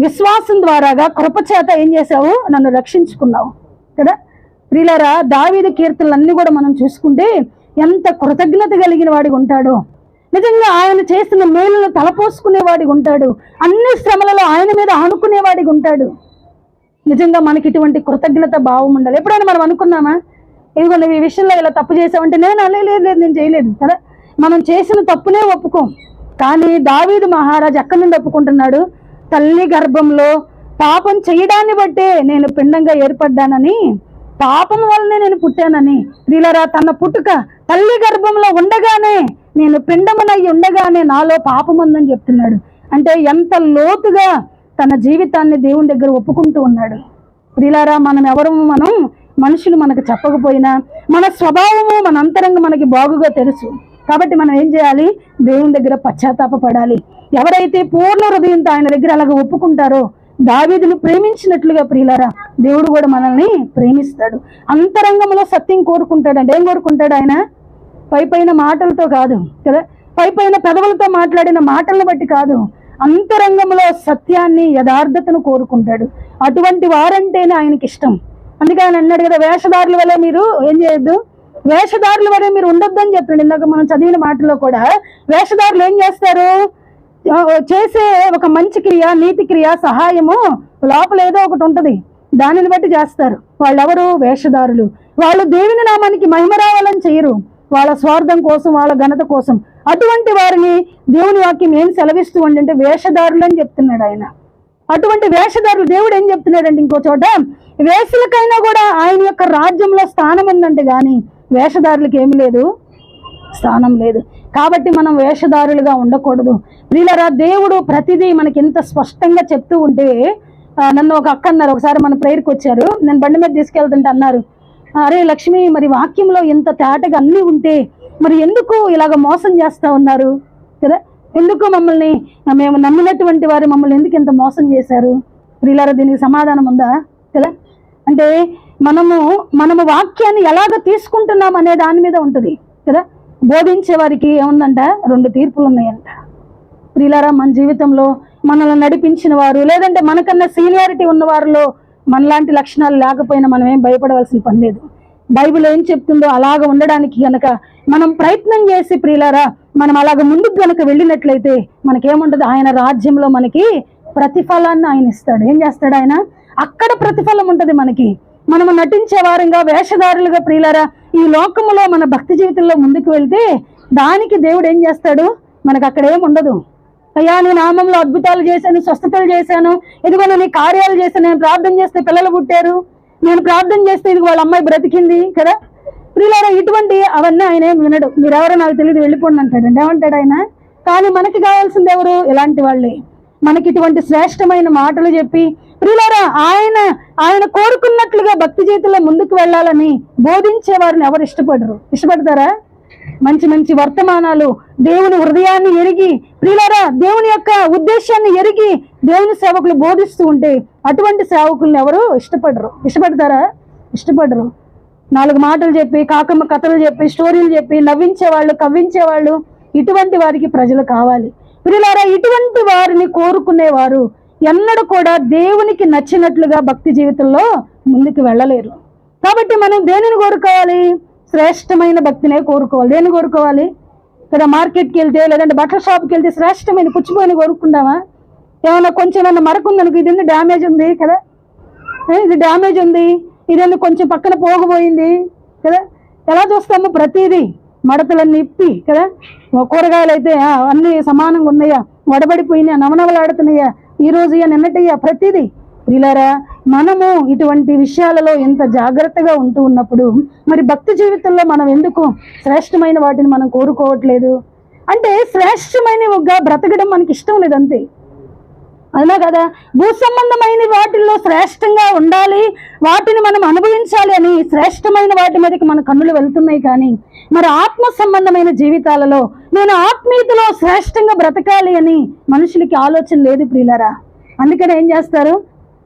విశ్వాసం ద్వారాగా కృపచేత ఏం చేసావు? నన్ను రక్షించుకున్నావు కదా. ప్రియులారా, దావీదు కీర్తనలన్నీ కూడా మనం చూసుకుంటే ఎంత కృతజ్ఞత కలిగిన వాడిగా ఉంటాడో, నిజంగా ఆయన చేసిన మేలును తలపోసుకునేవాడిగా ఉంటాడు, అన్ని శ్రమలలో ఆయన మీద ఆనుకునేవాడిగా ఉంటాడు. నిజంగా మనకి ఇటువంటి కృతజ్ఞత భావం ఉండాలి. ఎప్పుడైనా మనం అనుకున్నామా, ఇదిగో నువ్వు ఈ విషయంలో ఇలా తప్పు చేసావంటే నేను లేదు నేను చేయలేదు కదా. మనం చేసిన తప్పునే ఒప్పుకోం. కానీ దావీదు మహారాజు ఎక్కడి నుండి ఒప్పుకుంటున్నాడు? తల్లి గర్భంలో పాపం చేయడాన్ని బట్టే నేను పిండంగా ఏర్పడ్డానని, పాపం వల్లనే నేను పుట్టానని. వీళ్ళరా, తన పుట్టుక తల్లి గర్భంలో ఉండగానే, నేను పిండమునై ఉండగానే నాలో పాపం ఉందని చెప్తున్నాడు. అంటే ఎంత లోతుగా తన జీవితాన్ని దేవుని దగ్గర ఒప్పుకుంటూ ఉన్నాడు. వీళ్ళరా, మనం ఎవరు? మనం మనుషులు మనకు చెప్పకపోయినా మన స్వభావము, మన అంతరంగం మనకి బాగుగా తెలుసు. కాబట్టి మనం ఏం చేయాలి? దేవుని దగ్గర పశ్చాత్తాపపడాలి. ఎవరైతే పూర్ణ హృదయంతో ఆయన దగ్గర అలాగ ఒప్పుకుంటారో, దావీదును ప్రేమించినట్లుగా ప్రియులారా, దేవుడు కూడా మనల్ని ప్రేమిస్తాడు. అంతరంగంలో సత్యం కోరుకుంటాడు. అంటే ఏం కోరుకుంటాడు ఆయన? పైపైన మాటలతో కాదు కదా, పైపైన పెదవులతో మాట్లాడిన మాటలను బట్టి కాదు, అంతరంగంలో సత్యాన్ని, యథార్థతను కోరుకుంటాడు. అటువంటి వారంటేనే ఆయనకి ఇష్టం. అందుకే ఆయన అన్నాడు కదా, వేషధారుల వల్ల మీరు ఏం చేయొద్దు, వేషధారుల వల్ల మీరు ఉండొద్దు అని చెప్పాడు. ఇందాక మనం చదివిన మాటలో కూడా వేషధారులు ఏం చేస్తారు? చేసే ఒక మంచి క్రియ, నీతి క్రియ, సహాయము లోపల ఏదో ఒకటి ఉంటది, దానిని బట్టి చేస్తారు. వాళ్ళెవరు? వేషధారులు. వాళ్ళు దేవుని నామానికి మహిమ రావాలని చేయరు, వాళ్ళ స్వార్థం కోసం, వాళ్ళ ఘనత కోసం. అటువంటి వారిని దేవుని వాక్యం ఏం సెలవిస్తూ అంటే వేషధారులు అని చెప్తున్నాడు ఆయన. అటువంటి వేషధారులు దేవుడు ఏం చెప్తున్నాడంటే, ఇంకో చోట వేషలకైనా కూడా ఆయన యొక్క రాజ్యంలో స్థానం ఉందంటే గాని వేషధారులకు ఏమి లేదు, స్థానం లేదు. కాబట్టి మనం వేషధారులుగా ఉండకూడదు. ప్రియులారా, దేవుడు ప్రతిదీ మనకి ఇంత స్పష్టంగా చెప్తూ ఉంటే, నన్ను ఒక అక్క అన్నారు, ఒకసారి మన ప్రేయర్కి వచ్చారు, నేను బండి మీద తీసుకెళ్తుంటే అన్నారు, అరే లక్ష్మి, మరి వాక్యంలో ఇంత తేటగా అన్నీ ఉంటే మరి ఎందుకు ఇలాగ మోసం చేస్తూ ఉన్నారు కదా, ఎందుకు మమ్మల్ని, మేము నమ్మినటువంటి వారు మమ్మల్ని ఎందుకు ఇంత మోసం చేశారు? ప్రియులారా, దీనికి సమాధానం ఉందా కదా. అంటే మనము వాక్యాన్ని ఎలాగ తీసుకుంటున్నాం అనే దాని మీద ఉంటుంది కదా. బోధించే వారికి ఏముందంట? 2 తీర్పులు ఉన్నాయంట. ప్రియులారా, మన జీవితంలో మనల్ని నడిపించిన వారు, లేదంటే మనకన్నా సీనియారిటీ ఉన్న వారిలో మనలాంటి లక్షణాలు లేకపోయినా మనం ఏం భయపడవలసిన పని లేదు. బైబిల్ ఏం చెప్తుందో అలాగ ఉండడానికి గనక మనం ప్రయత్నం చేసి, ప్రియులారా, మనం అలాగ ముందుకు గనక వెళ్ళినట్లయితే మనకేముంటుంది? ఆయన రాజ్యంలో మనకి ప్రతిఫలాన్ని ఆయన ఇస్తాడు. ఏం చేస్తాడు ఆయన? అక్కడ ప్రతిఫలం ఉంటుంది మనకి. మనము నటించే వారంగా, వేషధారులుగా ప్రియులారా, ఈ లోకములో మన భక్తి జీవితంలో ముందుకు వెళ్తే దానికి దేవుడు ఏం చేస్తాడు? మనకు అక్కడ ఏం ఉండదు. అయ్యా, నేను నామంలో అద్భుతాలు చేశాను, స్వస్థతలు చేశాను, ఇదిగో నేను కార్యాలు చేశాను, నేను ప్రార్థన చేస్తే పిల్లలు పుట్టారు, నేను ప్రార్థన చేస్తే ఇదిగో వాళ్ళ అమ్మాయి బ్రతికింది కదా. ప్రియులారా, ఇటువంటి అవన్నీ ఆయన ఏం వినడు. మీరెవరో నాకు తెలియదు, వెళ్ళిపోండి అంటాడండి. ఏమంటాడు ఆయన? కానీ మనకి కావాల్సింది ఎవరు? ఇలాంటి వాళ్ళే. మనకి ఇటువంటి శ్రేష్టమైన మాటలు చెప్పి, ప్రియులారా, ఆయన కోరుకున్నట్లుగా భక్తి జీవితంలో ముందుకు వెళ్ళాలని బోధించే వారిని ఎవరు ఇష్టపడరు? ఇష్టపడతారా? మంచి మంచి వర్తమానాలు, దేవుని హృదయాన్ని ఎరిగి, ప్రియులారా, దేవుని యొక్క ఉద్దేశాన్ని ఎరిగి దేవుని సేవకులు బోధిస్తూ ఉంటే అటువంటి సేవకులను ఎవరు ఇష్టపడరు? ఇష్టపడతారా? ఇష్టపడరు. 4 మాటలు చెప్పి, కాకమ్మ కథలు చెప్పి, స్టోరీలు చెప్పి నవ్వించేవాళ్ళు, కవ్వించేవాళ్ళు, ఇటువంటి వారికి ప్రజలు కావాలి. ప్రియులారా, ఇటువంటి వారిని కోరుకునేవారు ఎన్నడూ కూడా దేవునికి నచ్చినట్లుగా భక్తి జీవితంలో ముందుకు వెళ్ళలేరు. కాబట్టి మనం దేనిని కోరుకోవాలి? శ్రేష్టమైన భక్తినే కోరుకోవాలి. దేన్ని కోరుకోవాలి? ఇక్కడ మార్కెట్కి వెళ్తే, లేదంటే బట్టల షాప్కి వెళ్తే శ్రేష్టమైన పుచ్చిపోయిన కోరుకుంటామా? ఏమన్నా కొంచెం ఏమన్నా మరకుందనుకో, ఇది డ్యామేజ్ ఉంది కదా, ఇది డ్యామేజ్ ఉంది, ఇదేందుకు కొంచెం పక్కన పోగపోయింది కదా. ఎలా చూస్తాము? ప్రతిదీ మడతలన్నీ ఇప్పి కదా. కూరగాయలు అయితే అన్నీ సమానంగా ఉన్నాయా, వడబడిపోయినాయా, నవనవలాడుతున్నాయా, ఈ రోజు నిన్నటయ్యా, ప్రతిదీ. ప్రియులారా, మనము ఇటువంటి విషయాలలో ఎంత జాగ్రత్తగా ఉంటూ ఉన్నప్పుడు మరి భక్తి జీవితంలో మనం ఎందుకు శ్రేష్టమైన వాటిని మనం కోరుకోవట్లేదు? అంటే శ్రేష్టమైనవిగా బ్రతకడం మనకి ఇష్టం లేదు, అంతే. అవునా కదా? భూ సంబంధమైన వాటిల్లో శ్రేష్టంగా ఉండాలి, వాటిని మనం అనుభవించాలి అని శ్రేష్టమైన వాటి మీదకి మన కన్నులు వెళ్తున్నాయి. కానీ మరి ఆత్మ సంబంధమైన జీవితాలలో నేను ఆత్మీయతలో శ్రేష్టంగా బ్రతకాలి అని మనుషులకి ఆలోచన లేదు ప్రియులారా. అందుకని ఏం చేస్తారు?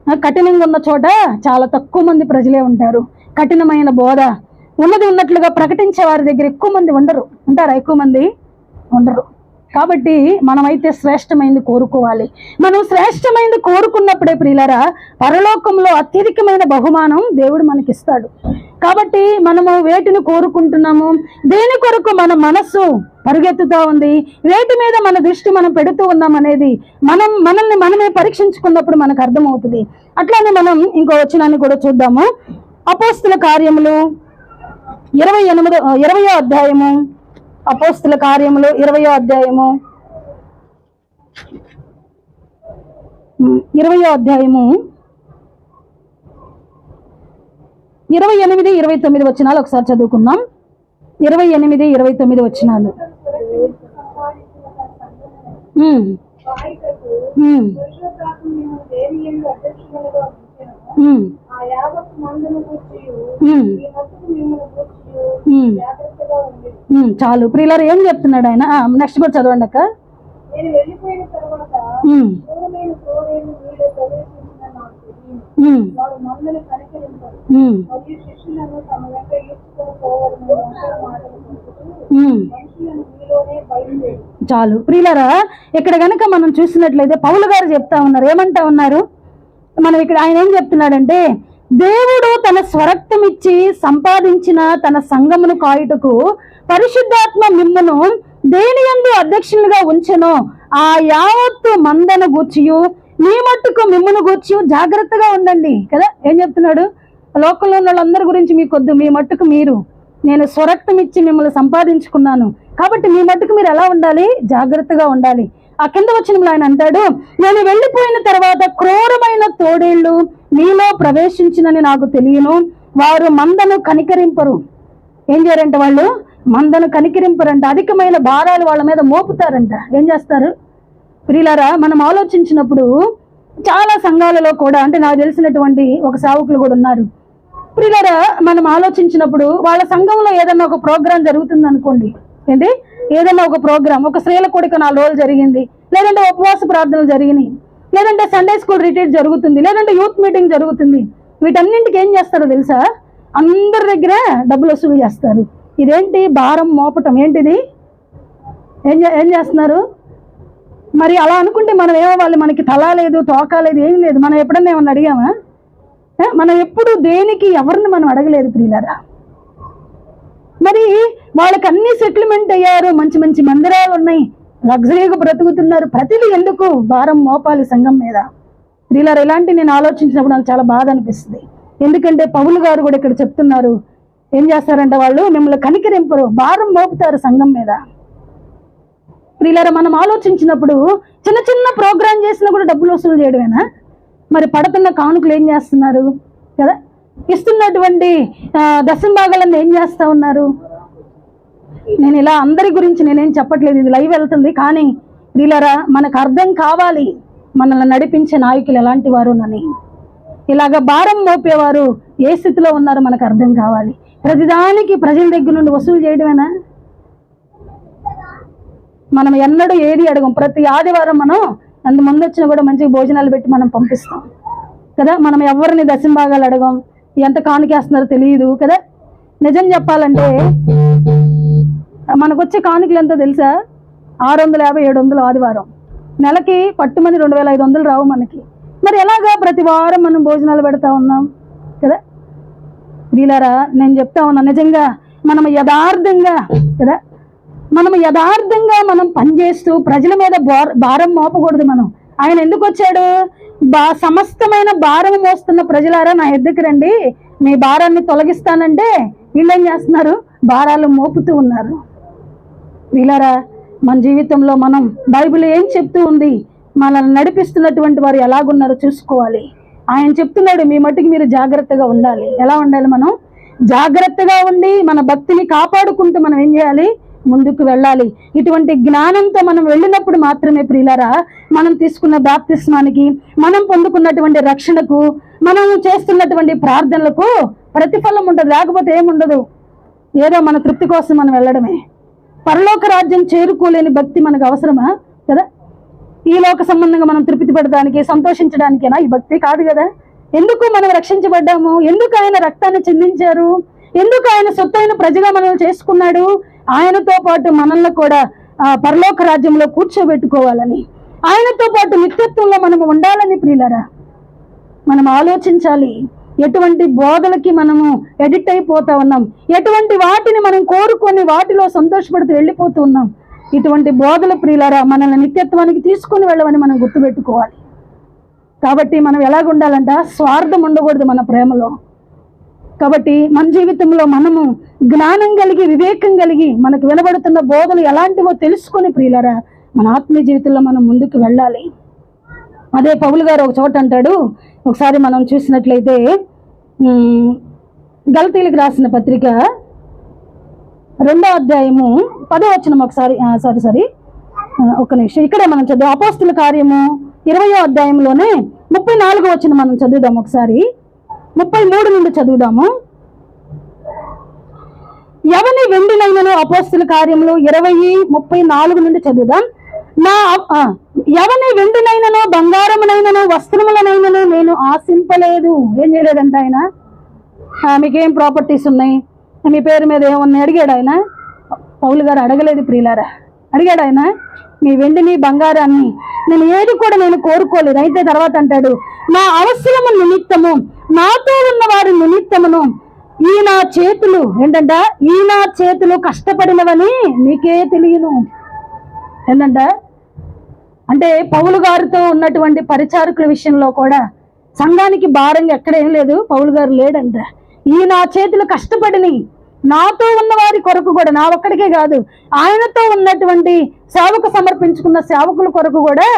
కఠినంగా ఉన్న చోట చాలా తక్కువ మంది ప్రజలే ఉంటారు. కఠినమైన బోధ, ఉన్నది ఉన్నట్లుగా ప్రకటించే వారి దగ్గర ఎక్కువ మంది ఉండరు. ఉంటారా? ఎక్కువ మంది ఉండరు. కాబట్టి మనమైతే శ్రేష్టమైంది కోరుకోవాలి. మనం శ్రేష్టమైంది కోరుకున్నప్పుడే ప్రియులారా పరలోకంలో అత్యధికమైన బహుమానం దేవుడు మనకిస్తాడు. కాబట్టి మనము వేటిని కోరుకుంటున్నాము, దేని కొరకు మన మనస్సు పరుగెత్తుతూ ఉంది, వేటి మీద మన దృష్టి మనం పెడుతూ ఉన్నాం అనేది మనల్ని మనమే పరీక్షించుకున్నప్పుడు మనకు అర్థమవుతుంది. అట్లానే మనం ఇంకో వచనాన్ని కూడా చూద్దాము. అపోస్తుల కార్యములు 20వ అధ్యాయము. అపోస్తుల కార్యములు 20వ అధ్యాయము 28, 29 వచనాలు ఒకసారి చదువుకుందాం. 28, 29 వచనాలు. చాలు ప్రియులారా, ఏం చెప్తున్నాడు ఆయన? నెక్స్ట్ కూడా చదవండి అక్క. చాలు ప్రియులారా, ఇక్కడ గనక మనం చూసినట్లయితే పౌలు గారు చెప్తా ఉన్నారు. ఏమంటా ఉన్నారు? మనం ఇక్కడ ఆయన ఏం చెప్తున్నాడంటే, దేవుడు తన స్వరక్తం ఇచ్చి సంపాదించిన తన సంఘమును కాయుటకు పరిశుద్ధాత్మ మిమ్మును దేని యందు అధ్యక్షులుగా ఉంచెనో ఆ యావత్తు మందను గూర్చియు మీ మట్టుకు మిమ్మును గూర్చియు జాగ్రత్తగా ఉండండి కదా. ఏం చెప్తున్నాడు? లోకంలో ఉన్న వాళ్ళందరి గురించి మీకొద్దు, మీ మట్టుకు మీరు, నేను స్వరక్తం ఇచ్చి మిమ్మల్ని సంపాదించుకున్నాను కాబట్టి మీ మట్టుకు మీరు ఎలా ఉండాలి? జాగ్రత్తగా ఉండాలి. ఆ కింద వచనంలో ఆయన అంటాడు, నేను వెళ్ళిపోయిన తర్వాత క్రూరమైన తోడేళ్లు మీలో ప్రవేశించినని నాకు తెలియను, వారు మందను కనికరింపరు. ఏం చేయరంట? వాళ్ళు మందను కనికరింపరంట. అధికమైన భారాలు వాళ్ళ మీద మోపుతారంట. ఏం చేస్తారు ప్రియులారా? మనం ఆలోచించినప్పుడు చాలా సంఘాలలో కూడా, అంటే నాకు తెలిసినటువంటి ఒక సేవకులు కూడా ఉన్నారు ప్రియులారా, మనం ఆలోచించినప్పుడు వాళ్ళ సంఘంలో ఏదన్నా ఒక ప్రోగ్రాం జరుగుతుంది అనుకోండి, ఏంటి ఏదైనా ఒక ప్రోగ్రాం, ఒక స్త్రీల కూడిక 4 రోజులు జరిగింది, లేదంటే ఉపవాస ప్రార్థనలు జరిగినాయి, లేదంటే సండే స్కూల్ రిట్రీట్ జరుగుతుంది, లేదంటే యూత్ మీటింగ్ జరుగుతుంది. వీటన్నింటికి ఏం చేస్తారో తెలుసా? అందరి దగ్గర డబ్బులు వసూలు చేస్తారు. ఇదేంటి? భారం మోపటం. ఏంటిది? ఏం చేస్తున్నారు మరి? అలా అనుకుంటే మనం ఏమవ్వాలి? మనకి తల లేదు, తోక లేదు, ఏం లేదు. మనం ఎప్పుడన్నా ఏమన్నా అడిగామా? మనం ఎప్పుడు దేనికి ఎవరిని మనం అడగలేదు ప్రియులారా. మరి వాళ్ళకి అన్ని సెటిల్మెంట్ అయ్యారు, మంచి మంచి మందిరాలు ఉన్నాయి, లగ్జరీగా బ్రతుకుతున్నారు. ప్రతిదీ ఎందుకు భారం మోపాలి సంఘం మీద? ప్రియులారా, ఇలాంటి నేను ఆలోచించినప్పుడు నాకు చాలా బాధ అనిపిస్తుంది. ఎందుకంటే పౌలు గారు కూడా ఇక్కడ చెప్తున్నారు, ఏం చేస్తారంటే వాళ్ళు మిమ్మల్ని కనికరింపరు, భారం మోపుతారు సంఘం మీద. ప్రియులారా, మనం ఆలోచించినప్పుడు చిన్న చిన్న ప్రోగ్రాం చేసినా కూడా డబ్బులు వసూలు చేయడమేనా? మరి పడుతున్న కానుకలు ఏం చేస్తున్నారు కదా? ఇస్తున్నటువంటి దశంభాగాలను ఏం చేస్తా ఉన్నారు? నేను ఇలా అందరి గురించి నేనేం చెప్పట్లేదు, ఇది లైవ్ వెళ్తుంది. కానీ ప్రియులారా, మనకు అర్థం కావాలి మనల్ని నడిపించే నాయకులు ఎలాంటి వారునని. ఇలాగ భారం మోపేవారు ఏ స్థితిలో ఉన్నారో మనకు అర్థం కావాలి. ప్రతిదానికి ప్రజల దగ్గర నుండి వసూలు చేయడమేనా? మనం ఎన్నడూ ఏది అడగం. ప్రతి ఆదివారం మనం అంతమంది వచ్చినా కూడా మంచిగా భోజనాలు పెట్టి మనం పంపిస్తాం కదా. మనం ఎవరిని దశంభాగాలు అడగం, ఎంత కానుకేస్తున్నారో తెలియదు కదా. నిజం చెప్పాలంటే మనకు వచ్చే కానుకలు ఎంతో తెలుసా? 650, 700 ఆదివారం. నెలకి పట్టుమని 2500 రావు మనకి. మరి ఎలాగా ప్రతి వారం మనం భోజనాలు పెడతా ఉన్నాం కదా. వీళ్ళారా, నేను చెప్తా ఉన్నా, నిజంగా మనం యథార్థంగా కదా, మనం పనిచేస్తూ ప్రజల మీద భారం మోపకూడదు. ఆయన ఎందుకు వచ్చాడు? సమస్తమైన భారం మోస్తున్న ప్రజలారా నా ఎద్దుకు రండి, మీ భారాన్ని తొలగిస్తానంటే వీళ్ళు ఏం చేస్తున్నారు? భారాలు మోపుతూ ఉన్నారు. వీళ్ళారా, మన జీవితంలో మనం బైబిల్ ఏం చెప్తూ ఉంది, మనల్ని నడిపిస్తున్నటువంటి వారు ఎలాగున్నారో చూసుకోవాలి. ఆయన చెప్తున్నాడు, మీ మట్టుకు మీరు జాగ్రత్తగా ఉండాలి. ఎలా ఉండాలి? మనం జాగ్రత్తగా ఉండి మన భక్తిని కాపాడుకుంటూ మనం ఏం చేయాలి? ముందుకు వెళ్ళాలి. ఇటువంటి జ్ఞానంతో మనం వెళ్ళినప్పుడు మాత్రమే ప్రియులారా, మనం తీసుకున్న బాప్తిస్మానికి, మనం పొందుకున్నటువంటి రక్షణకు, మనం చేస్తున్నటువంటి ప్రార్థనలకు ప్రతిఫలం ఉంటుంది. లేకపోతే ఏముండదు. ఏదో మన తృప్తి కోసం మనం వెళ్ళడమే. పరలోక రాజ్యం చేరుకోలేని భక్తి మనకు అవసరమా కదా? ఈ లోక సంబంధంగా మనం తృప్తి పడడానికి, సంతోషించడానికేనా ఈ భక్తి? కాదు కదా. ఎందుకు మనం రక్షించబడ్డాము? ఎందుకు ఆయన రక్తాన్ని చిందించారు? ఎందుకు ఆయన సొత్తైన ప్రజగా మనల్ని చేసుకున్నాడు? ఆయనతో పాటు మనల్ని కూడా పరలోక రాజ్యంలో కూర్చోబెట్టుకోవాలని, ఆయనతో పాటు నిత్యత్వంలో మనము ఉండాలని. ప్రియులారా, మనం ఆలోచించాలి. ఎటువంటి బోధలకి మనము ఎడిక్ట్ అయిపోతా ఉన్నాం, ఎటువంటి వాటిని మనం కోరుకొని వాటిలో సంతోషపడుతూ వెళ్ళిపోతూ ఉన్నాం. ఇటువంటి బోధల ప్రియులారా మనల్ని నిత్యత్వానికి తీసుకొని వెళ్ళమని మనం గుర్తుపెట్టుకోవాలి. కాబట్టి మనం ఎలాగుండాలంట? స్వార్థం ఉండకూడదు మన ప్రేమలో. కాబట్టి మన జీవితంలో మనము జ్ఞానం కలిగి, వివేకం కలిగి, మనకు వినబడుతున్న బోధలు ఎలాంటివో తెలుసుకొని ప్రియులారా మన ఆత్మీయ జీవితంలో మనం ముందుకు వెళ్ళాలి. అదే పౌలు గారు ఒక చోట అంటాడు, ఒకసారి మనం చూసినట్లయితే గలతీయులకు రాసిన పత్రిక 2వ అధ్యాయము 10వ వచనం, ఒకసారి ఒక్క నిమిషం ఇక్కడే మనం చదువు. అపోస్తుల కార్యము 20వ అధ్యాయంలోనే 34వ వచనం మనం చదువుదాం. ఒకసారి 33 నుండి చదువుదాము. ఎవని వెండినైనను, అపోస్తుల కార్యములు 20:34 నుండి చదువుదాం. ఎవని వెండినైనను, బంగారమునైనను, వస్త్రములనైనను నేను ఆశింపలేదు. ఏం చేయలేదంట ఆయన? మీకేం ప్రాపర్టీస్ ఉన్నాయి, మీ పేరు మీద ఏమన్నా అడిగాడు ఆయన? పౌలు గారు అడగలేదు ప్రియులారా. అడిగాడు ఆయన? మీ వెండిని, బంగారాన్ని నేను ఏది కూడా నేను కోరుకోలేదు. అయితే తర్వాత అంటాడు, నా అవసరము నిమిత్తము, నాతో ఉన్న వారి నిమిత్తమును ఈ నా చేతులు ఏంటంట, ఈ నా చేతులు కష్టపడినవని మీకే తెలియను. ఏంటంట అంటే పౌలు గారితో ఉన్నటువంటి పరిచారకుల విషయంలో కూడా సంఘానికి భారంగా ఎక్కడేం లేదు, పౌలు గారు లేడంట. ఈ నా చేతులు కష్టపడిని, నాతో ఉన్న వారి కొరకు కూడా, నా ఒక్కడికే కాదు, ఆయనతో ఉన్నటువంటి సేవకు సమర్పించుకున్న సేవకుల కొరకు కూడా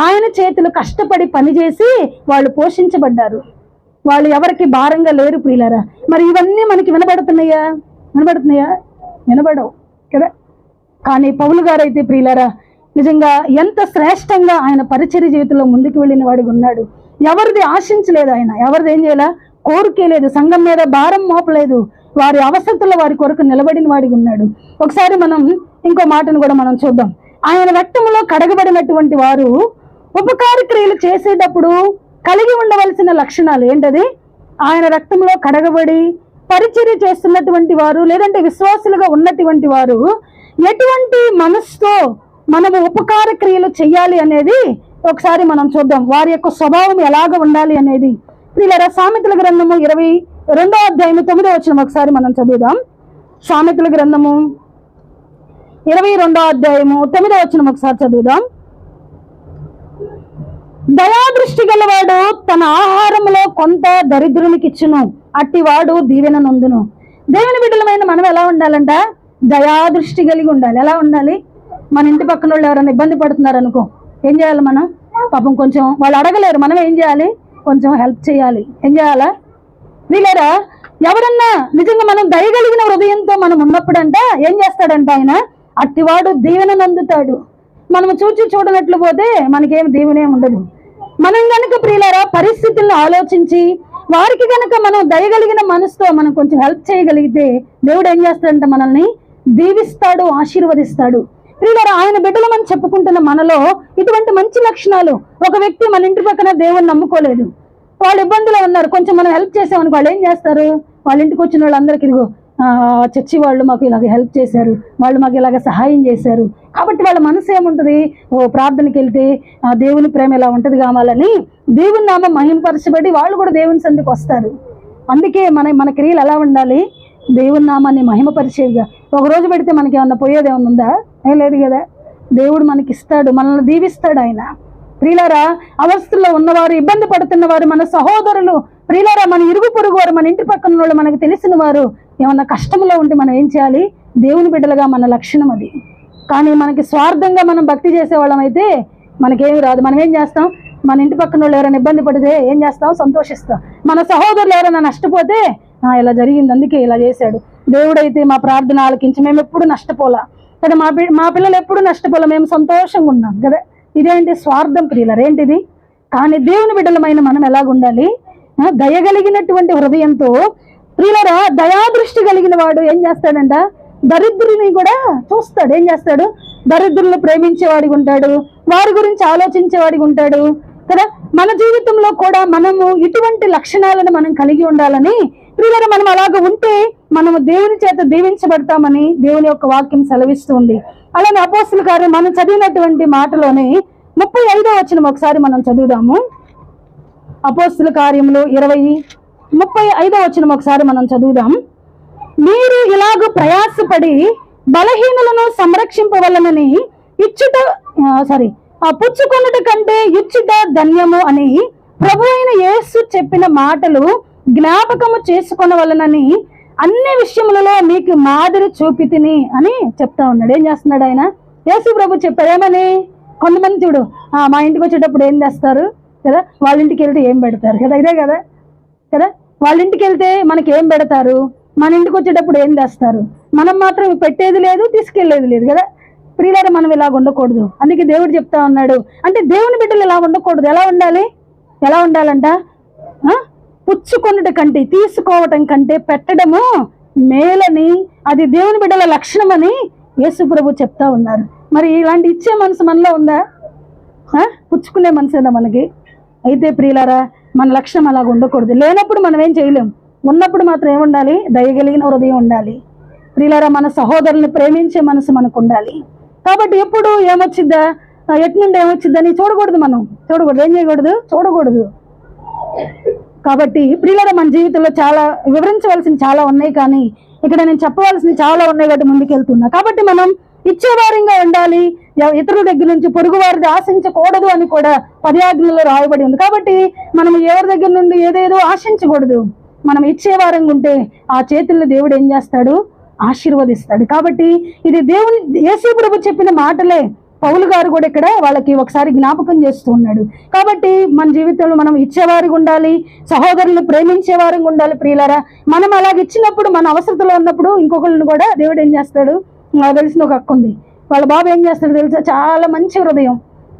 ఆయన చేతులు కష్టపడి పనిచేసి వాళ్ళు పోషించబడ్డారు. వాళ్ళు ఎవరికి భారంగా లేరు ప్రియులారా. మరి ఇవన్నీ మనకి వినబడుతున్నాయా? వినబడవు కదా. కానీ పౌలు గారు అయితే ప్రియులారా నిజంగా ఎంత శ్రేష్టంగా ఆయన పరిచర్య జీవితంలో ముందుకు వెళ్ళిన వాడిగా ఉన్నాడు. ఎవరిది ఆశించలేదు ఆయన, ఎవరిది ఏం చేయాల కోరికే లేదు, సంఘం మీద భారం మోపలేదు, వారి అవసరతలో వారి కొరకు నిలబడిన వాడిగా ఉన్నాడు. ఒకసారి మనం ఇంకో మాటను కూడా మనం చూద్దాం. ఆయన రక్తంలో కడగబడినటువంటి వారు ఉపకార క్రియలు చేసేటప్పుడు కలిగి ఉండవలసిన లక్షణాలు ఏంటది? ఆయన రక్తంలో కడగబడి పరిచర్య చేస్తున్నటువంటి వారు, లేదంటే విశ్వాసులుగా ఉన్నటువంటి వారు ఎటువంటి మనసుతో మనము ఉపకార క్రియలు చెయ్యాలి అనేది ఒకసారి మనం చూద్దాం. వారి యొక్క స్వభావం ఎలాగ ఉండాలి అనేది. ప్రియులారా, సామెతల గ్రంథము 22వ అధ్యాయము 9వ వచనం ఒకసారి మనం చదువుదాం. సామెతల గ్రంథము 22వ అధ్యాయము 9వ వచనం ఒకసారి చదువుదాం. దయాదృష్టి గలవాడు తన ఆహారంలో కొంత దరిద్రునికి ఇచ్చును, అట్టివాడు దీవెన నొందును. దేవుని బిడ్డలమైన మనం ఎలా ఉండాలంట? దయాదృష్టి కలిగి ఉండాలి. ఎలా ఉండాలి? మన ఇంటి పక్కన వాళ్ళు ఎవరైనా ఇబ్బంది పడుతున్నారు అనుకో, ఏం చేయాలి మనం? పాపం కొంచెం వాళ్ళు అడగలేరు, మనం ఏం చేయాలి? కొంచెం హెల్ప్ చేయాలి. ఏం చేయాలా? వీళ్ళరా ఎవరన్నా నిజంగా మనం దయగలిగిన హృదయంతో మనం ఉన్నప్పుడు అంట ఏం చేస్తాడంట ఆయన? అట్టివాడు దీవెన నందుతాడు. మనం చూడనట్లు పోతే మనకేం దీవెనే ఉండదు. మనం గనుక ప్రియులారా పరిస్థితులను ఆలోచించి వారికి గనుక మనం దయగలిగిన మనసుతో మనం కొంచెం హెల్ప్ చేయగలిగితే దేవుడు ఏం చేస్తాడంట? మనల్ని దీవిస్తాడు, ఆశీర్వదిస్తాడు. ప్రియులారా, ఆయన బిడ్డలు మనం చెప్పుకుంటున్న మనలో ఇటువంటి మంచి లక్షణాలు. ఒక వ్యక్తి మన ఇంటి పక్కన దేవుని నమ్ముకోలేదు, వాళ్ళు ఇబ్బందులు ఉన్నారు, కొంచెం మనం హెల్ప్ చేసామనుకో, వాళ్ళు ఏం చేస్తారు? వాళ్ళ ఇంటికి వచ్చిన వాళ్ళందరికీ ఇదిగో చర్చి వాళ్ళు మాకు ఇలాగ హెల్ప్ చేశారు, వాళ్ళు మాకు ఇలాగ సహాయం చేశారు, కాబట్టి వాళ్ళ మనసు ఏముంటుంది? ప్రార్థనకి వెళ్తే దేవుని ప్రేమ ఎలా ఉంటుంది కావాలని దేవుని నామం మహిమపరచబడి వాళ్ళు కూడా దేవుని సందుకు వస్తారు. అందుకే మన క్రియలు ఎలా ఉండాలి? దేవుని నామాన్ని మహిమపరిచేవిగా. ఒక రోజు పెడితే మనకి ఏమన్నా పోయేది ఏమన్నా ఉందా? ఏం లేదు కదా. దేవుడు మనకి ఇస్తాడు, మనల్ని దీవిస్తాడు ఆయన. ప్రియులారా, అవస్థల్లో ఉన్నవారు, ఇబ్బంది పడుతున్నవారు, మన సహోదరులు, ప్రియులారా మన ఇరుగు పొరుగు వారు, మన ఇంటి పక్కన వాళ్ళు, మనకు తెలిసిన వారు ఏమన్నా కష్టంలో ఉంటే మనం ఏం చేయాలి? దేవుని బిడ్డలుగా మన లక్షణం అది. కానీ మనకి స్వార్థంగా మనం భక్తి చేసేవాళ్ళం అయితే మనకేమి రాదు. మనం ఏం చేస్తాం? మన ఇంటి పక్కన వాళ్ళు ఎవరైనా ఇబ్బంది పడితే ఏం చేస్తాం? సంతోషిస్తాం. మన సహోదరులు ఎవరైనా నష్టపోతే ఇలా జరిగింది, అందుకే ఇలా చేశాడు, దేవుడైతే మా ప్రార్థన ఆలకించి మేము ఎప్పుడు నష్టపోలా కదా, మా పిల్లలు ఎప్పుడు నష్టపోలా, మేము సంతోషంగా ఉన్నాం కదా. ఇదేంటి? స్వార్థం ప్రియులారా, ఏంటిది? కానీ దేవుని బిడ్డలమైన మనం ఎలాగుండాలి? దయగలిగినటువంటి హృదయంతో. ప్రియులారా, దయాదృష్టి కలిగిన వాడు ఏం చేస్తాడంట? దరిద్రుని కూడా చూస్తాడు. ఏం చేస్తాడు? దరిద్రులను ప్రేమించేవాడిగా ఉంటాడు, వారి గురించి ఆలోచించేవాడిగా ఉంటాడు కదా. మన జీవితంలో కూడా మనము ఇటువంటి లక్షణాలను మనం కలిగి ఉండాలని ప్రియులారా మనం అలాగ ఉంటే మనము దేవుని చేత దీవించబడతామని దేవుని యొక్క వాక్యం సెలవిస్తుంది. అలానే అపోస్తుల కార్యం మనం చదివినటువంటి మాటలోనే 35వ వచనం ఒకసారి మనం చదువుదాము. అపోస్తుల కార్యములు 20:35వ వచనం ఒకసారి మనం చదువుదాం. మీరు ఇలాగ ప్రయాసపడి బలహీనులను సంరక్షింపవలనని పుచ్చుకొనుట కంటే ఇచ్చుట ధన్యము అని ప్రభు అయిన యేసు చెప్పిన మాటలు జ్ఞాపకము చేసుకొనవలనని అన్ని విషయములలో మీకు మాదిరి చూపితిని అని చెప్తా ఉన్నాడు. ఏం చేస్తున్నాడు ఆయన? యేసు ప్రభు చెప్పారు ఏమని? కొంతమంది చూడు, మా ఇంటికి వచ్చేటప్పుడు ఏం చేస్తారు కదా, వాళ్ళ ఇంటికి వెళ్తే ఏం పెడతారు కదా, ఇదే కదా కదా, వాళ్ళ ఇంటికి వెళ్తే మనకి ఏం పెడతారు, మన ఇంటికి వచ్చేటప్పుడు ఏం చేస్తారు, మనం మాత్రం పెట్టేది లేదు తీసుకెళ్లేది లేదు కదా. ప్రియులారా, మనం ఇలా ఉండకూడదు. అందుకే దేవుడు చెప్తా ఉన్నాడు, అంటే దేవుని బిడ్డలు ఇలా ఉండకూడదు. ఎలా ఉండాలంట? పుచ్చుకొనుట కంటే, తీసుకోవటం కంటే పెట్టడము మేలని, అది దేవుని బిడ్డల లక్షణం అని యేసు ప్రభు చెప్తా ఉన్నారు. మరి ఇలాంటి ఇచ్చే మనసు మనలో ఉందా? పుచ్చుకునే మనసేనా మనకి? అయితే ప్రియులారా, మన లక్ష్యం అలాగ ఉండకూడదు. లేనప్పుడు మనం ఏం చేయలేం. ఉన్నప్పుడు మాత్రం ఏముండాలి? దయగలిగిన హృదయం ఉండాలి. ప్రియులారా, మన సహోదరుల్ని ప్రేమించే మనసు మనకు ఉండాలి. కాబట్టి ఎప్పుడు ఏమొచ్చిద్దా, ఎట్నుండి ఏమొచ్చిద్దని చూడకూడదు. ఏం చేయకూడదు? చూడకూడదు. కాబట్టి ప్రియులారా, మన జీవితంలో చాలా వివరించవలసినవి చాలా ఉన్నాయి, కానీ ఇక్కడ నేను చెప్పవలసినవి చాలా ఉన్నాయి కాబట్టి ముందుకెళ్తున్నా. కాబట్టి మనం ఇచ్చేవారంగా ఉండాలి. ఇతరుల దగ్గర నుంచి పొరుగు వారిది ఆశించకూడదు అని కూడా 10 ఆజ్ఞల్లో రాయబడి ఉంది. కాబట్టి మనం ఎవరి దగ్గర నుండి ఏదేదో ఆశించకూడదు. మనం ఇచ్చేవారంగా ఉంటే ఆ చేతుల్లో దేవుడు ఏం చేస్తాడు? ఆశీర్వదిస్తాడు. కాబట్టి ఇది దేవుని యేసు ప్రభు చెప్పిన మాటలే పౌలు గారు కూడా ఇక్కడ వాళ్ళకి ఒకసారి జ్ఞాపకం చేస్తూ ఉన్నాడు. కాబట్టి మన జీవితంలో మనం ఇచ్చేవారికి ఉండాలి, సహోదరులను ప్రేమించేవారంగా ఉండాలి. ప్రియులారా, మనం అలాగ ఇచ్చినప్పుడు, మన అవసరతలో ఉన్నప్పుడు ఇంకొకరిని కూడా దేవుడు ఏం చేస్తాడు? నాకు తెలిసిన ఒక అక్క ఉంది, వాళ్ళ బాబు ఏం చేస్తాడు తెలుసా? చాలా మంచి హృదయం.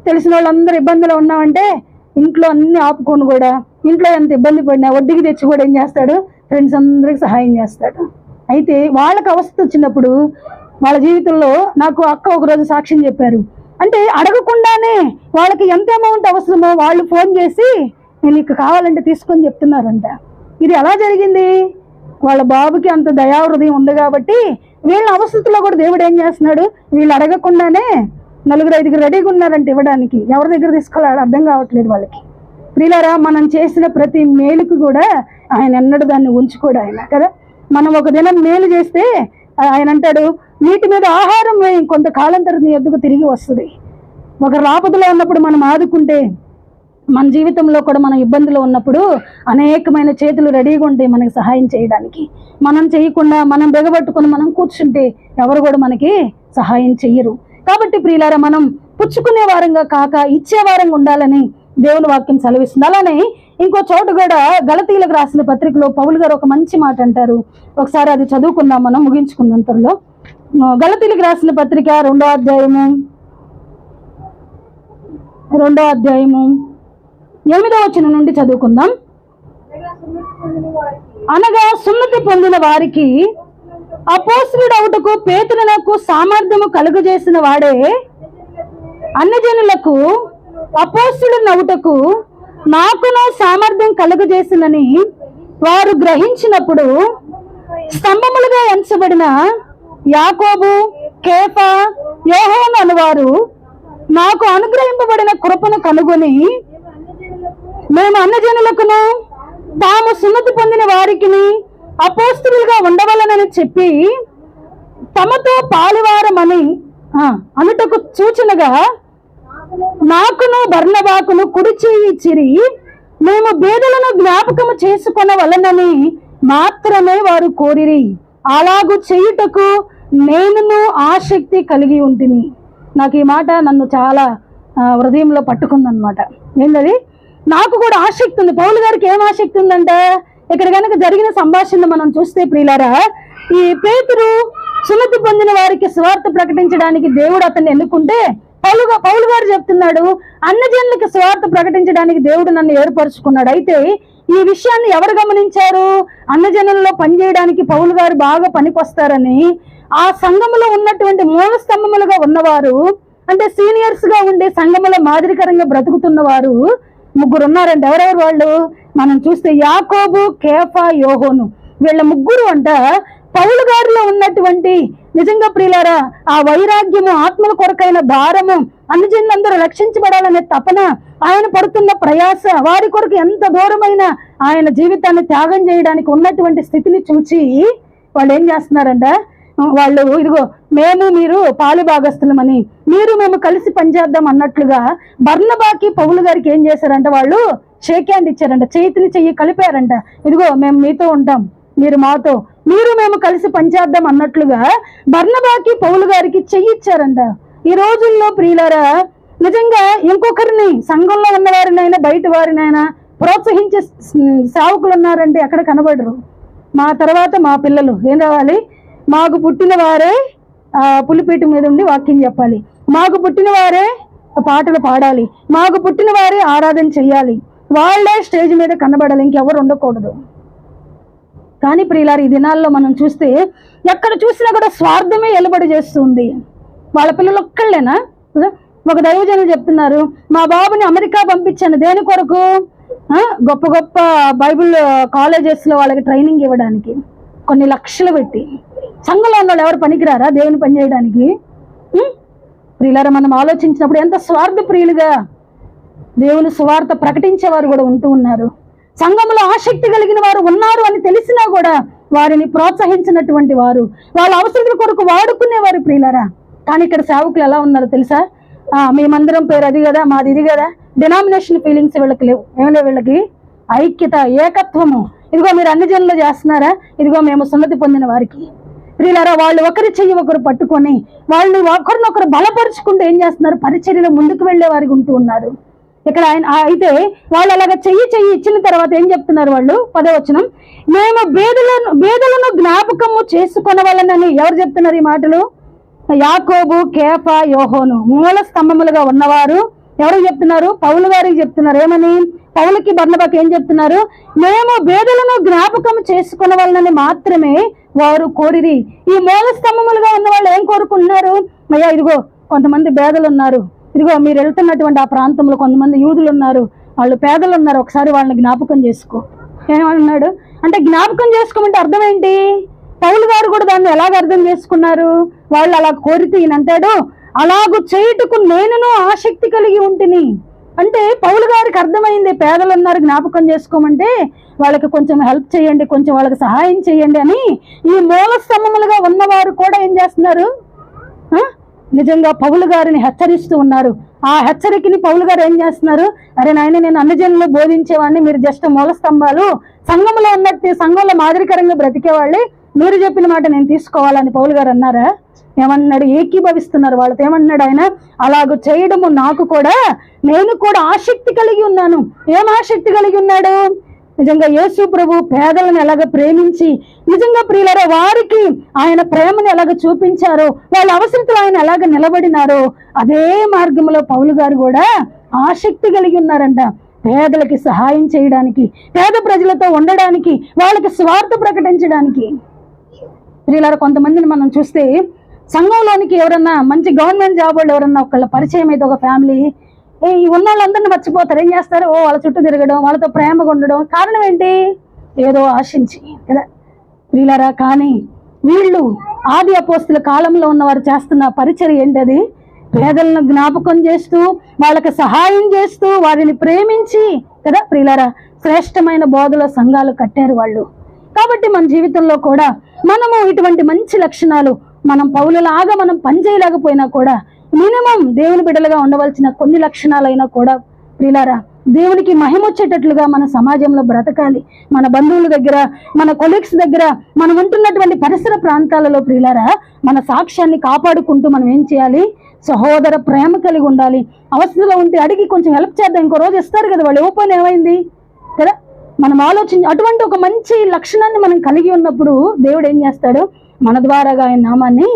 తెలిసిన వాళ్ళందరూ ఇబ్బందులు ఉన్నామంటే ఇంట్లో అన్ని ఆపుకొని కూడా, ఇంట్లో ఎంత ఇబ్బంది పడినా వడ్డీకి తెచ్చి కూడా ఏం చేస్తాడు? ఫ్రెండ్స్ అందరికి సహాయం చేస్తాడు. అయితే వాళ్ళకి అవస్థ వచ్చినప్పుడు వాళ్ళ జీవితంలో నాకు అక్క ఒకరోజు సాక్ష్యం చెప్పారు. అంటే అడగకుండానే వాళ్ళకి ఎంత అమౌంట్ అవసరమో వాళ్ళు ఫోన్ చేసి నేను నీకు కావాలంటే తీసుకొని చెప్తున్నారంట. ఇది ఎలా జరిగింది? వాళ్ళ బాబుకి అంత దయాహృదయం ఉంది కాబట్టి వీళ్ళ అవస్థలో కూడా దేవుడు ఏం చేస్తున్నాడు? వీళ్ళు అడగకుండానే 4-5 రెడీగా ఉన్నారంటే ఇవ్వడానికి. ఎవరి దగ్గర తీసుకోవాలి అర్థం కావట్లేదు వాళ్ళకి. ప్రియులారా, మనం చేసిన ప్రతి మేలుకు కూడా ఆయన ఎన్నడూ దాన్ని ఉంచుకోడు ఆయన కదా. మనం ఒక దినం మేలు చేస్తే ఆయన అంటాడు, నీటి మీద ఆహారం కొంతకాలం తర్వాత నీ ఎద్దుకు తిరిగి వస్తుంది. ఒక ఆపదలో ఉన్నప్పుడు మనం ఆదుకుంటే, మన జీవితంలో కూడా మనం ఇబ్బందులు ఉన్నప్పుడు అనేకమైన చేతులు రెడీగా ఉంటాయి మనకి సహాయం చేయడానికి. మనం చేయకుండా మనం బెగబట్టుకుని మనం కూర్చుంటే ఎవరు కూడా మనకి సహాయం చెయ్యరు. కాబట్టి ప్రియులారా, మనం పుచ్చుకునే వారంగా కాక ఇచ్చే వారంగా ఉండాలని దేవుని వాక్యం సెలవిస్తుంది. అలానే ఇంకో చోటు కూడా గలతీయులకు రాసిన పత్రికలో పౌలు గారు ఒక మంచి మాట అంటారు. ఒకసారి అది చదువుకుందాం మనం ముగించుకున్నంతలో. గలతీయులకు రాసిన పత్రిక 2వ అధ్యాయము 8వ వచనం నుండి చదువుకుందాం. అనగా సున్నతి పొందిన వారికి అపోస్తలుడవుటకు పేతురునకు సామర్థ్యము కలుగజేసిన వాడే అన్యజనులకు అపోస్తలుడవుటకు నాకును సామర్థ్యం కలుగజేసినని వారు గ్రహించినప్పుడు స్తంభములుగా ఎంచబడిన యాకోబు, కేఫా, యోహాను అనువారు నాకు అనుగ్రహింపబడిన కృపను కనుగొని మేము అన్యజనులకును తాము సున్నతి పొందిన వారికి అపోస్తలులుగా ఉండవలనని చెప్పి తమతో పాలువారమని అనుటకు సూచనగా నాకును బర్నబాకును కుడి చేయి ఇచ్చిరి. మేము బేదలను జ్ఞాపకము చేసుకొనవలనని మాత్రమే వారు కోరిరి. అలాగు చేయుటకు నేనును ఆసక్తి కలిగి ఉంటిని. నాకు ఈ మాట నన్ను చాలా హృదయంలో పట్టుకుందనమాట. ఏంటది? నాకు కూడా ఆసక్తి ఉంది. పౌలు గారికి ఏం ఆసక్తి ఉందంట? ఇక్కడ కనుక జరిగిన సంభాషణ మనం చూస్తే ప్రియులారా, ఈ పేతురు సున్నతి పొందిన వారికి సువార్త ప్రకటించడానికి దేవుడు అతన్ని ఎన్నుకుంటే పౌలు గారు చెప్తున్నాడు, అన్యజనులకు సువార్త ప్రకటించడానికి దేవుడు నన్ను ఏర్పరచుకున్నాడు. అయితే ఈ విషయాన్ని ఎవరు గమనించారు? అన్యజనుల్లో పనిచేయడానికి పౌలు గారు బాగా పనికొస్తారని ఆ సంఘములో ఉన్నటువంటి మూల స్తంభములుగా ఉన్నవారు, అంటే సీనియర్స్ గా ఉండే సంఘములో మాదిరికరంగా బ్రతుకుతున్న వారు 3 ఉన్నారంట. ఎవరెవరు వాళ్ళు? మనం చూస్తే యాకోబు, కేఫా, యోహాను. వీళ్ళ 3 అంట పౌలు గారిలో ఉన్నటువంటి నిజంగా ప్రియులారా ఆ వైరాగ్యము, ఆత్మల కొరకైన భారము, అన్ని జనులందరూ రక్షించబడాలనే తపన, ఆయన పడుతున్న ప్రయాస, వారి కొరకు ఎంత దూరమైన ఆయన జీవితాన్ని త్యాగం చేయడానికి ఉన్నటువంటి స్థితిని చూచి వాళ్ళు ఏం చేస్తున్నారంట, వాళ్ళు ఇదిగో మేము మీరు పాలు భాగస్థులమని, మీరు మేము కలిసి పనిచేద్దాం అన్నట్లుగా బర్నబాకి పౌలు గారికి ఏం చేశారంట, వాళ్ళు షేక్ హ్యాండ్ ఇచ్చారంట, చేతిని చెయ్యి కలిపారంట. ఇదిగో మేము మీతో ఉంటాం, మీరు మాతో, మీరు మేము కలిసి పనిచేద్దాం అన్నట్లుగా బర్నబాకి పౌలు గారికి చెయ్యి ఇచ్చారంట. ఈ రోజుల్లో ప్రియులారా నిజంగా ఇంకొకరిని, సంఘంలో ఉన్నవారినైనా బయట వారినైనా ప్రోత్సహించే సేవకులు ఉన్నారంటే ఎక్కడ కనబడరు. మా తర్వాత మా పిల్లలు ఏం రావాలి, మాకు పుట్టిన వారే పులిపీఠ మీద ఉండి వాక్యం చెప్పాలి, మాకు పుట్టిన వారే పాటలు పాడాలి, మాకు పుట్టిన వారే ఆరాధన చెయ్యాలి, వాళ్ళే స్టేజ్ మీద కనబడాలి, ఇంకెవరు ఉండకూడదు. కానీ ప్రియులారు ఈ దినాల్లో మనం చూస్తే ఎక్కడ చూసినా కూడా స్వార్థమే ఎలుబడి చేస్తుంది. వాళ్ళ పిల్లలు ఒక్కళ్ళేనా? ఒక దైవజనులు చెప్తున్నారు, మా బాబుని అమెరికా పంపించాను దేని కొరకు, గొప్ప గొప్ప బైబిల్ కాలేజెస్లో వాళ్ళకి ట్రైనింగ్ ఇవ్వడానికి, కొన్ని లక్షలు పెట్టి. సంఘంలో ఉన్న వాళ్ళు ఎవరు పనికిరారా దేవుని పని చేయడానికి? ప్రియులారా మనం ఆలోచించినప్పుడు ఎంత స్వార్థ ప్రియులుగా దేవుని సువార్త ప్రకటించేవారు కూడా ఉంటూ ఉన్నారు. సంఘంలో ఆసక్తి కలిగిన వారు ఉన్నారు అని తెలిసినా కూడా వారిని ప్రోత్సహించినటువంటి వారు, వాళ్ళ అవసరాల కొరకు వాడుకునేవారు ప్రియులారా. కానీ ఇక్కడ సేవకులు ఎలా ఉన్నారో తెలుసా, మేమందరం పేరు అది కదా, మాది ఇది కదా, డినామినేషన్ ఫీలింగ్స్ వీళ్ళకి లేవు. ఏం లేవు వీళ్ళకి, ఐక్యత, ఏకత్వము. ఇదిగో మీరు అన్ని జనులు చేస్తున్నారా, ఇదిగో మేము సున్నతి పొందిన వారికి. ప్రియులారా వాళ్ళు ఒకరి చెయ్యి ఒకరు పట్టుకొని వాళ్ళని ఒకరినొకరు బలపరుచుకుంటూ ఏం చేస్తున్నారు, పరిచర్యలో ముందుకు వెళ్లే వారికి ఉంటూ ఉన్నారు. ఇక్కడ ఆయన అయితే వాళ్ళు అలాగ చెయ్యి ఇచ్చిన తర్వాత ఏం చెప్తున్నారు వాళ్ళు, 10వ వచనం, మేము బేదలను జ్ఞాపకము చేసుకున్న వాళ్ళని. ఎవరు చెప్తున్నారు ఈ మాటలు? యాకోబు, కేఫా, యోహోను మూల స్తంభములుగా ఉన్నవారు ఎవరికి చెప్తున్నారు? పౌలు గారికి చెప్తున్నారు. ఏమని? పౌలుకి బర్నబాకి ఏం చెప్తున్నారు? మేము బేదలను జ్ఞాపకం చేసుకున్న వాళ్ళని మాత్రమే వారు కోరిరి. ఈ మూల స్తంభములుగా ఉన్న వాళ్ళు ఏం కోరుకుంటున్నారు? అయ్యా ఇదిగో కొంతమంది బేదలు ఉన్నారు, ఇదిగో మీరు వెళ్తున్నటువంటి ఆ ప్రాంతంలో కొంతమంది యూదులు ఉన్నారు, వాళ్ళు పేదలు ఉన్నారు, ఒకసారి వాళ్ళని జ్ఞాపకం చేసుకో. ఏమన్నాడు అంటే, జ్ఞాపకం చేసుకోమంటే అర్థం ఏంటి? పౌలు గారు కూడా దాన్ని ఎలాగ అర్థం చేసుకున్నారు? వాళ్ళు అలా కోరితే ఈయన అంటాడు, అలాగూ చేయుటకు నేనును ఆసక్తి కలిగి ఉంటిని. అంటే పౌలు గారికి అర్థమైంది, పేదలు ఉన్నారు జ్ఞాపకం చేసుకోమంటే వాళ్ళకి కొంచెం హెల్ప్ చేయండి, కొంచెం వాళ్ళకి సహాయం చేయండి అని. ఈ మూల స్తంభములుగా ఉన్నవారు కూడా ఏం చేస్తున్నారు, నిజంగా పౌలు గారిని హెచ్చరిస్తూ ఉన్నారు. ఆ హెచ్చరికని పౌలు గారు ఏం చేస్తున్నారు, అరే నాయన నేను అన్ని జనులు బోధించేవాడిని, మీరు జస్ట్ మూల స్తంభాలు, సంఘంలో ఉన్నట్టు సంఘంలో మాదిరికరంగా బ్రతికేవాళ్ళే, మీరు చెప్పిన మాట నేను తీసుకోవాలని పౌలు గారు అన్నారా? ఏమన్నాడు? ఏకీభవిస్తున్నారు వాళ్ళతో. ఏమన్నాడు ఆయన? అలాగ చేయడము నాకు కూడా, నేను కూడా ఆసక్తి కలిగి ఉన్నాను. ఏం ఆసక్తి కలిగి ఉన్నాడు? నిజంగా యేసు ప్రభు పేదలను ఎలాగ ప్రేమించి, నిజంగా ప్రియులారా వారికి ఆయన ప్రేమను ఎలాగ చూపించారో, వాళ్ళ అవసరతలు ఆయన ఎలాగ నిలబడినారో, అదే మార్గంలో పౌలు గారు కూడా ఆసక్తి కలిగి ఉన్నారంట. పేదలకి సహాయం చేయడానికి, పేద ప్రజలతో ఉండడానికి, వాళ్ళకి స్వార్థ ప్రకటించడానికి. ప్రియులారా కొంతమందిని మనం చూస్తే సంఘంలోనికి ఎవరన్నా మంచి గవర్నమెంట్ జాబ్ వాళ్ళు ఎవరన్నా ఒకళ్ళ పరిచయం అయితే ఒక ఫ్యామిలీ, ఈ ఉన్న వాళ్ళందరినీ మర్చిపోతారు. ఏం చేస్తారు? వాళ్ళ చుట్టూ తిరగడం, వాళ్ళతో ప్రేమగా ఉండడం. కారణం ఏంటి? ఏదో ఆశించి కదా ప్రియులారా. కానీ వీళ్ళు ఆది అపోస్తుల కాలంలో ఉన్నవారు చేస్తున్న పరిచర్య ఏంటది? పేదలను జ్ఞాపకం చేస్తూ, వాళ్ళకి సహాయం చేస్తూ, వారిని ప్రేమించి కదా ప్రియులారా శ్రేష్టమైన బోధల సంఘాలు కట్టారు వాళ్ళు. కాబట్టి మన జీవితంలో కూడా మనము ఇటువంటి మంచి లక్షణాలు, మనం పౌలులాగా మనం పనిచేయలేకపోయినా కూడా మినిమం దేవుని బిడ్డలుగా ఉండవలసిన కొన్ని లక్షణాలైనా కూడా ప్రియులారా దేవునికి మహిమ వచ్చేటట్లుగా మన సమాజంలో బ్రతకాలి. మన బంధువుల దగ్గర, మన కొలీగ్స్ దగ్గర, మనం ఉంటున్నటువంటి పరిసర ప్రాంతాలలో ప్రియులారా మన సాక్ష్యాన్ని కాపాడుకుంటూ మనం ఏం చేయాలి? సహోదర ప్రేమ కలిగి ఉండాలి. అవసరంలో ఉంటే అడిగి కొంచెం హెల్ప్ చేద్దాం, ఇంకో రోజు ఇస్తారు కదా, వాళ్ళు ఇవ్వకపోయినా ఏమైంది కదా. మనం ఆలోచించి అటువంటి ఒక మంచి లక్షణాన్ని మనం కలిగి ఉన్నప్పుడు దేవుడు ఏం చేస్తాడు? మన ద్వారాగా ఆయన నామాన్ని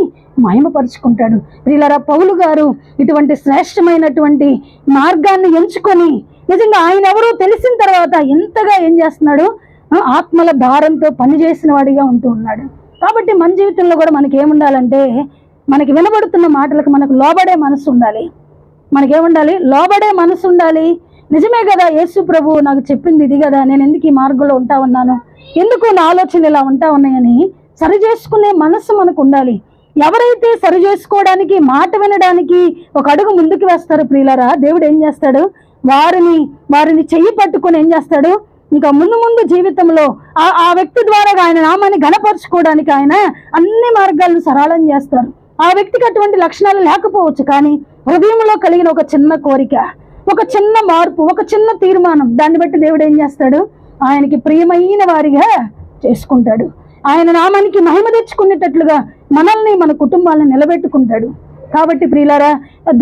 మహిమపరుచుకుంటాడు. ప్రియులారా పౌలు గారు ఇటువంటి శ్రేష్టమైనటువంటి మార్గాన్ని ఎంచుకొని నిజంగా ఆయన ఎవరో తెలిసిన తర్వాత ఎంతగా ఏం చేస్తున్నాడు? ఆత్మల భారంతో పనిచేసిన వాడిగా ఉంటూ ఉన్నాడు. కాబట్టి మన జీవితంలో కూడా మనకి ఏముండాలంటే, మనకి వినబడుతున్న మాటలకు మనకు లోబడే మనసు ఉండాలి. మనకేముండాలి? లోబడే మనసు ఉండాలి. నిజమే కదా, యేసు ప్రభు నాకు చెప్పింది ఇది కదా, నేను ఎందుకు ఈ మార్గంలో ఉంటా ఉన్నాను, ఎందుకు నా ఆలోచనలు ఇలా ఉంటా ఉన్నాయని సరి చేసుకునే మనసు మనకు ఉండాలి. ఎవరైతే సరి చేసుకోవడానికి, మాట వినడానికి ఒక అడుగు ముందుకు వేస్తారో ప్రియులారా, దేవుడు ఏం చేస్తాడు? వారిని చెయ్యి పట్టుకొని ఏం చేస్తాడు? ఇంకా ముందు జీవితంలో ఆ వ్యక్తి ద్వారా ఆయన నామాన్ని ఘనపరచుకోవడానికి ఆయన అన్ని మార్గాలను సరళం చేస్తారు. ఆ వ్యక్తికి అటువంటి లక్షణాలు లేకపోవచ్చు, కానీ హృదయంలో కలిగిన ఒక చిన్న కోరిక, ఒక చిన్న మార్పు, ఒక చిన్న తీర్మానం, దాన్ని బట్టి దేవుడు ఏం చేస్తాడు? ఆయనకి ప్రియమైన వారిగా చేసుకుంటాడు. ఆయన నామానికి మహిమ తెచ్చుకునేటట్లుగా మనల్ని, మన కుటుంబాలను నిలబెట్టుకుంటాడు. కాబట్టి ప్రియులారా,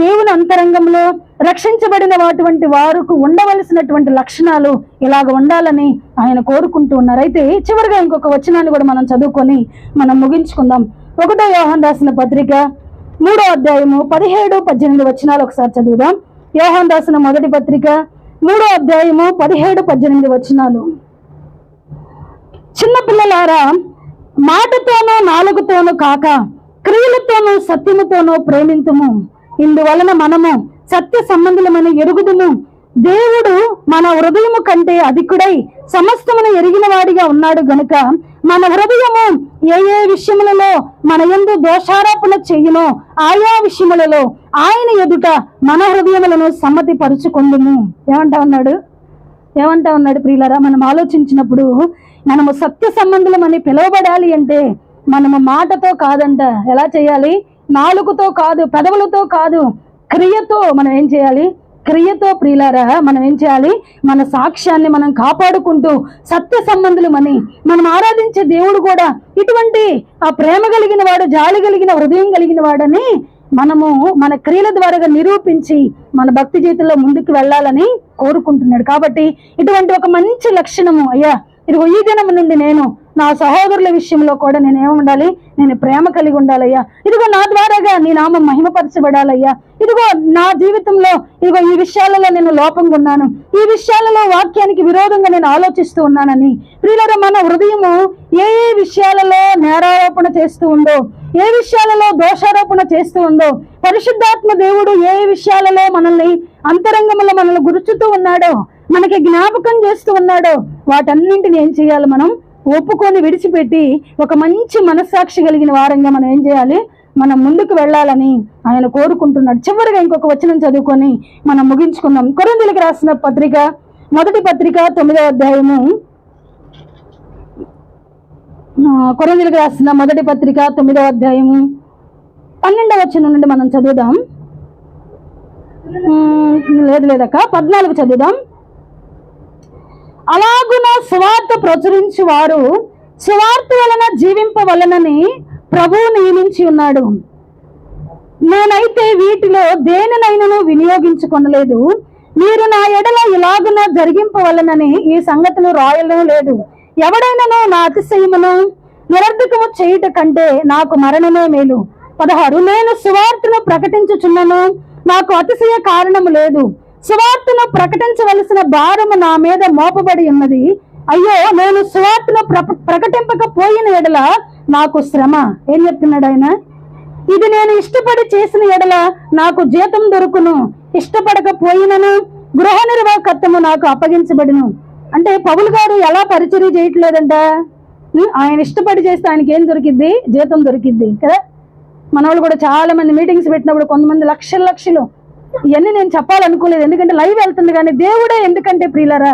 దేవుని అంతరంగంలో రక్షించబడిన అటువంటి వారికి ఉండవలసినటువంటి లక్షణాలు ఇలాగ ఉండాలని ఆయన కోరుకుంటూ ఉన్నారు. అయితే చివరిగా ఇంకొక వచనాన్ని కూడా మనం చదువుకొని మనం ముగించుకుందాం. 1 యోహాను రాసిన పత్రిక 3వ అధ్యాయము 17-18 వచనాలు ఒకసారి చదువుదాం. యోహాను రాసిన మొదటి పత్రిక 3వ అధ్యాయము 17-18 వచనాలు. చిన్నపిల్లలారా, మాటతోనూ నాలుగుతోనూ కాక క్రియలతోనూ సత్యముతోనూ ప్రేమింతుము. ఇందువలన మనము సత్య సంబంధులమైన ఎరుగుదుము. దేవుడు మన హృదయము కంటే అధికుడై సమస్తమును ఎరిగిన వాడిగా ఉన్నాడు గనుక మన హృదయము ఏ విషయములలో మన యందు దోషారోపణ చెయ్యునో ఆయా విషయములలో ఆయన ఎదుట మన హృదయములను సమ్మతి పరుచుకొందుము. ఏమంటా ఉన్నాడు ప్రియులారా? మనం ఆలోచించినప్పుడు మనము సత్య సంబంధులమని పిలువబడాలి అంటే మనము మాటతో కాదంట. ఎలా చేయాలి? నాలుగుతో కాదు, పెదవులతో కాదు, క్రియతో. మనం ఏం చేయాలి? క్రియతో ప్రియులారా మనం ఏం చేయాలి? మన సాక్ష్యాన్ని మనం కాపాడుకుంటూ సత్య సంబంధులమని మనం ఆరాధించే దేవుడు కూడా ఇటువంటి ఆ ప్రేమ కలిగిన వాడు, జాలి కలిగిన హృదయం కలిగిన వాడని మనము మన క్రియల ద్వారా నిరూపించి మన భక్తి జీవితంలో ముందుకు వెళ్ళాలని కోరుకుంటున్నాడు. కాబట్టి ఇటువంటి ఒక మంచి లక్షణము, అయ్యా ఇదిగో ఈ దినం నుండి నేను నా సహోదరుల విషయంలో కూడా నేను ఏముండాలి? నేను ప్రేమ కలిగి ఉండాలయ్యా. ఇదిగో నా ద్వారాగా నీ నామం మహిమపరచబడాలయ్యా. ఇదిగో నా జీవితంలో ఇదిగో ఈ విషయాలలో నేను లోపంగా ఉన్నాను, ఈ విషయాలలో వాక్యానికి విరోధంగా నేను ఆలోచిస్తూ ఉన్నానని ప్రియులారా, మన హృదయము ఏ విషయాలలో నేరారోపణ చేస్తూ ఉందో, ఏ విషయాలలో దోషారోపణ చేస్తూ ఉందో, పరిశుద్ధాత్మ దేవుడు ఏ విషయాలలో మనల్ని అంతరంగంలో మనల్ని గుర్చుతూ ఉన్నాడో, మనకి జ్ఞాపకం చేస్తూ ఉన్నాడో, వాటన్నింటిని ఏం చేయాలి? మనం ఒప్పుకొని విడిచిపెట్టి ఒక మంచి మనస్సాక్షి కలిగిన వారంగా మనం ఏం చేయాలి? మనం ముందుకు వెళ్ళాలని ఆయన కోరుకుంటున్నాడు. చివరిగా ఇంకొక వచనం చదువుకొని మనం ముగించుకుందాం. కొరింథీయులకు రాసిన పత్రిక మొదటి పత్రిక 9వ అధ్యాయము, కొరింథీయులకు రాసిన మొదటి పత్రిక 9వ అధ్యాయము 12వ వచనం నుండి మనం చదువుదాం. లేదక్క 14 చదువుదాం. అలాగున సువార్త ప్రచురించు వారు సువార్త వలన జీవింపవలనని ప్రభువు నియమించి ఉన్నాడు. నేనైతే వీటిలో దేనినైనను వినియోగించుకొనలేదు. మీరు నా ఎడల ఇలాగున జరిగింపవలనని ఈ సంగతులు రాయడం లేదు. ఎవడైనాను నా అతిశయమును నిరర్ధకము చేయుట కంటే నాకు మరణమే మేలు. 16 నేను సువార్తను ప్రకటించుచున్నాను, నాకు అతిశయ కారణము లేదు. సువార్తను ప్రకటించవలసిన భారము నా మీద మోపబడి ఉన్నది. అయ్యో, నేను సువార్తను ప్రకటింపకపోయిన ఎడల నాకు శ్రమ. ఏం చెప్తున్నాడు ఆయన? ఇది నేను ఇష్టపడి చేసిన ఎడల నాకు జీతం దొరుకును, ఇష్టపడకపోయినను గృహ నిర్వాహకత్వము నాకు అప్పగించబడిను. అంటే పౌలు గారు ఎలా పరిచర్య చేయట్లేదంట? ఆయన ఇష్టపడి చేస్తే ఆయనకి ఏం దొరికిద్ది? జీతం దొరికిద్ది కదా. మన వాళ్ళు కూడా చాలా మంది మీటింగ్స్ పెట్టినప్పుడు కొంతమంది లక్షలు ఇవన్నీ నేను చెప్పాలనుకోలేదు, ఎందుకంటే లైవ్ వెళ్తుంది. కానీ దేవుడే, ఎందుకంటే ప్రియులారా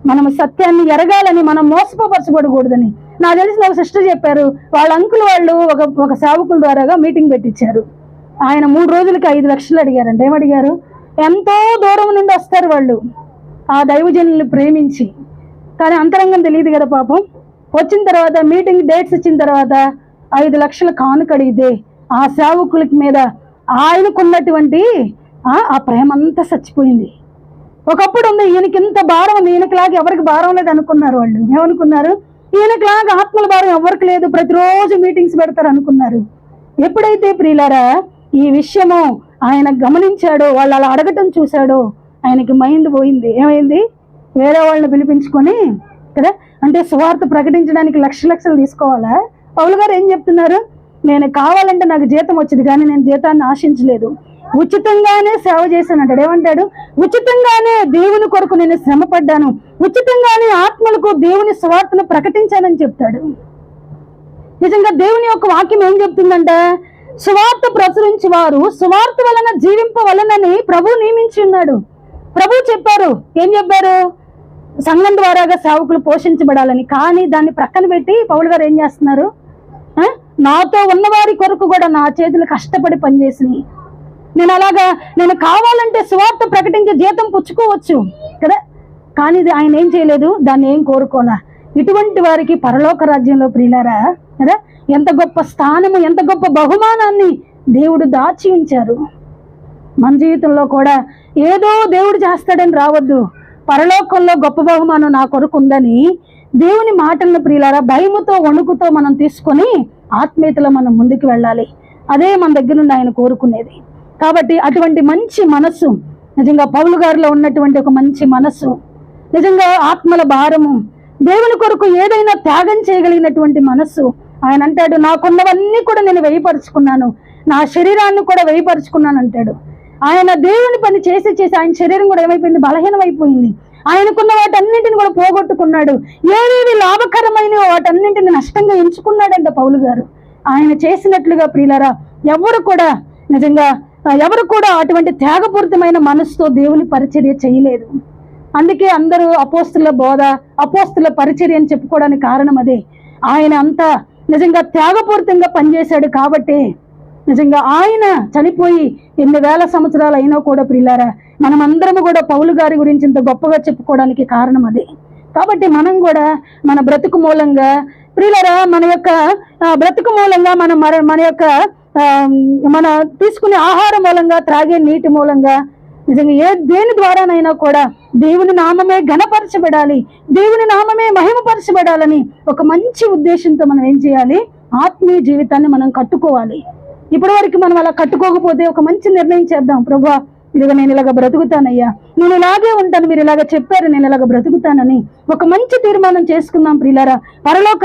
మనం సత్యాన్ని ఎరగాలని, మనం మోసపోపరచబడకూడదని. నాకు తెలిసిన ఒక సిస్టర్ చెప్పారు, వాళ్ళ అంకుల్ వాళ్ళు ఒక సేవకుల ద్వారాగా మీటింగ్ పెట్టించారు. ఆయన 3 రోజులకి 5 లక్షలు అడిగారంట. ఏమడిగారు? ఎంతో దూరం నుండి వస్తారు వాళ్ళు ఆ దైవజనుల్ని ప్రేమించి, కానీ అంతరంగం తెలియదు కదా పాపం. వచ్చిన తర్వాత మీటింగ్ డేట్స్ ఇచ్చిన తర్వాత 5 లక్షల కానుక అడిగితే ఆ సేవకులకి మీద ఆయనకున్నటువంటి ఆ ప్రేమ అంతా చచ్చిపోయింది. ఒకప్పుడు ఉంది, ఈయనకి ఇంత భారం ఉంది, ఈయనకిలాగా ఎవరికి భారం లేదు అనుకున్నారు వాళ్ళు. ఏమనుకున్నారు? ఈయనకిలాగా ఆత్మల భారం ఎవరికి లేదు, ప్రతిరోజు మీటింగ్స్ పెడతారు అనుకున్నారు. ఎప్పుడైతే ప్రియులారా ఈ విషయము ఆయన గమనించాడో, వాళ్ళు అలా అడగటం చూశాడో, ఆయనకి మైండ్ పోయింది. ఏమైంది? వేరే వాళ్ళని పిలిపించుకొని కదా, అంటే సువార్త ప్రకటించడానికి లక్షలు తీసుకోవాలా? పౌలు గారు ఏం చెప్తున్నారు? నేను కావాలంటే నాకు జీతం వచ్చింది, కానీ నేను జీతాన్ని ఆశించలేదు, ఉచితంగానే సేవ చేశాను అంటాడు. ఏమంటాడు? ఉచితంగానే దేవుని కొరకు నేను శ్రమ పడ్డాను, ఉచితంగానే ఆత్మలకు దేవుని సువార్తను ప్రకటించానని చెప్తాడు. నిజంగా దేవుని యొక్క వాక్యం ఏం చెప్తుందంటే, సువార్త ప్రచురించి వారు సువార్త వలన జీవింపవలనని ప్రభు నియమించి ఉన్నాడు. ప్రభు చెప్పారు, ఏం చెప్పారు? సంఘం ద్వారాగా సేవకులు పోషించబడాలని. కానీ దాన్ని ప్రక్కన పెట్టి పౌలు గారు ఏం చేస్తున్నారు? నాతో ఉన్నవారి కొరకు కూడా నా చేతులు కష్టపడి పనిచేసినాయి. నేను కావాలంటే సువార్త ప్రకటించే జీతం పుచ్చుకోవచ్చు కదా, కానీ ఇది ఆయన ఏం చేయలేదు, దాన్ని ఏం కోరుకోలా. ఇటువంటి వారికి పరలోక రాజ్యంలో ప్రియులారా కదా ఎంత గొప్ప స్థానము, ఎంత గొప్ప బహుమానాన్ని దేవుడు దాచి ఉంచారు. మన జీవితంలో కూడా ఏదో దేవుడు చేస్తాడని రావద్దు. పరలోకంలో గొప్ప బహుమానం నా కొరకు ఉందని దేవుని మాటలను ప్రియులారా భయముతో వణుకుతో మనం తీసుకొని ఆత్మీయతలో మనం ముందుకు వెళ్ళాలి. అదే మన దగ్గర నుండి ఆయన కోరుకునేది. కాబట్టి అటువంటి మంచి మనస్సు, నిజంగా పౌలు గారిలో ఉన్నటువంటి ఒక మంచి మనస్సు, నిజంగా ఆత్మల భారము, దేవుని కొరకు ఏదైనా త్యాగం చేయగలిగినటువంటి మనస్సు. ఆయన అంటాడు, నాకున్నవన్నీ కూడా నేను వేయపరుచుకున్నాను, నా శరీరాన్ని కూడా వేయపరుచుకున్నాను అంటాడు. ఆయన దేవుని పని చేసి ఆయన శరీరం కూడా ఏమైపోయింది? బలహీనం అయిపోయింది. ఆయనకున్న వాటన్నింటిని కూడా పోగొట్టుకున్నాడు. ఏవేవి లాభకరమైన వాటన్నింటిని నష్టంగా ఎంచుకున్నాడంట పౌలు గారు. ఆయన చేసినట్లుగా ప్రియులారా ఎవరు కూడా అటువంటి త్యాగపూరితమైన మనసుతో దేవుని పరిచర్య చేయలేదు. అందుకే అందరూ అపోస్తుల బోధ, అపోస్తుల పరిచర్య అని చెప్పుకోవడానికి కారణం అదే. ఆయన అంతా నిజంగా త్యాగపూరితంగా పనిచేశాడు. కాబట్టి నిజంగా ఆయన చనిపోయి ఎన్ని వేల సంవత్సరాలు అయినా కూడా ప్రియులారా మనమందరము కూడా పౌలు గారి గురించి ఇంత గొప్పగా చెప్పుకోవడానికి కారణం అదే. కాబట్టి మనం కూడా మన బ్రతుకు మూలంగా ప్రియులారా మన యొక్క బ్రతుకు మూలంగా మన తీసుకునే ఆహారం మూలంగా, త్రాగే నీటి మూలంగా, నిజంగా దేని ద్వారానైనా కూడా దేవుని నామమే ఘనపరచబడాలి, దేవుని నామమే మహిమపరచబడాలని ఒక మంచి ఉద్దేశంతో మనం ఏం చేయాలి? ఆత్మీయ జీవితాన్ని మనం కట్టుకోవాలి. ఇప్పటి వరకు మనం అలా కట్టుకోకపోతే ఒక మంచి నిర్ణయం చేద్దాం. ప్రభువా, ఇదిగో నేను ఇలాగ బ్రతుకుతానయ్యా, నేను ఇలాగే ఉంటాను, మీరు ఇలాగ చెప్పారు, నేను ఇలాగ బ్రతుకుతానని ఒక మంచి తీర్మానం చేసుకుందాం ప్రియులారా. పరలోక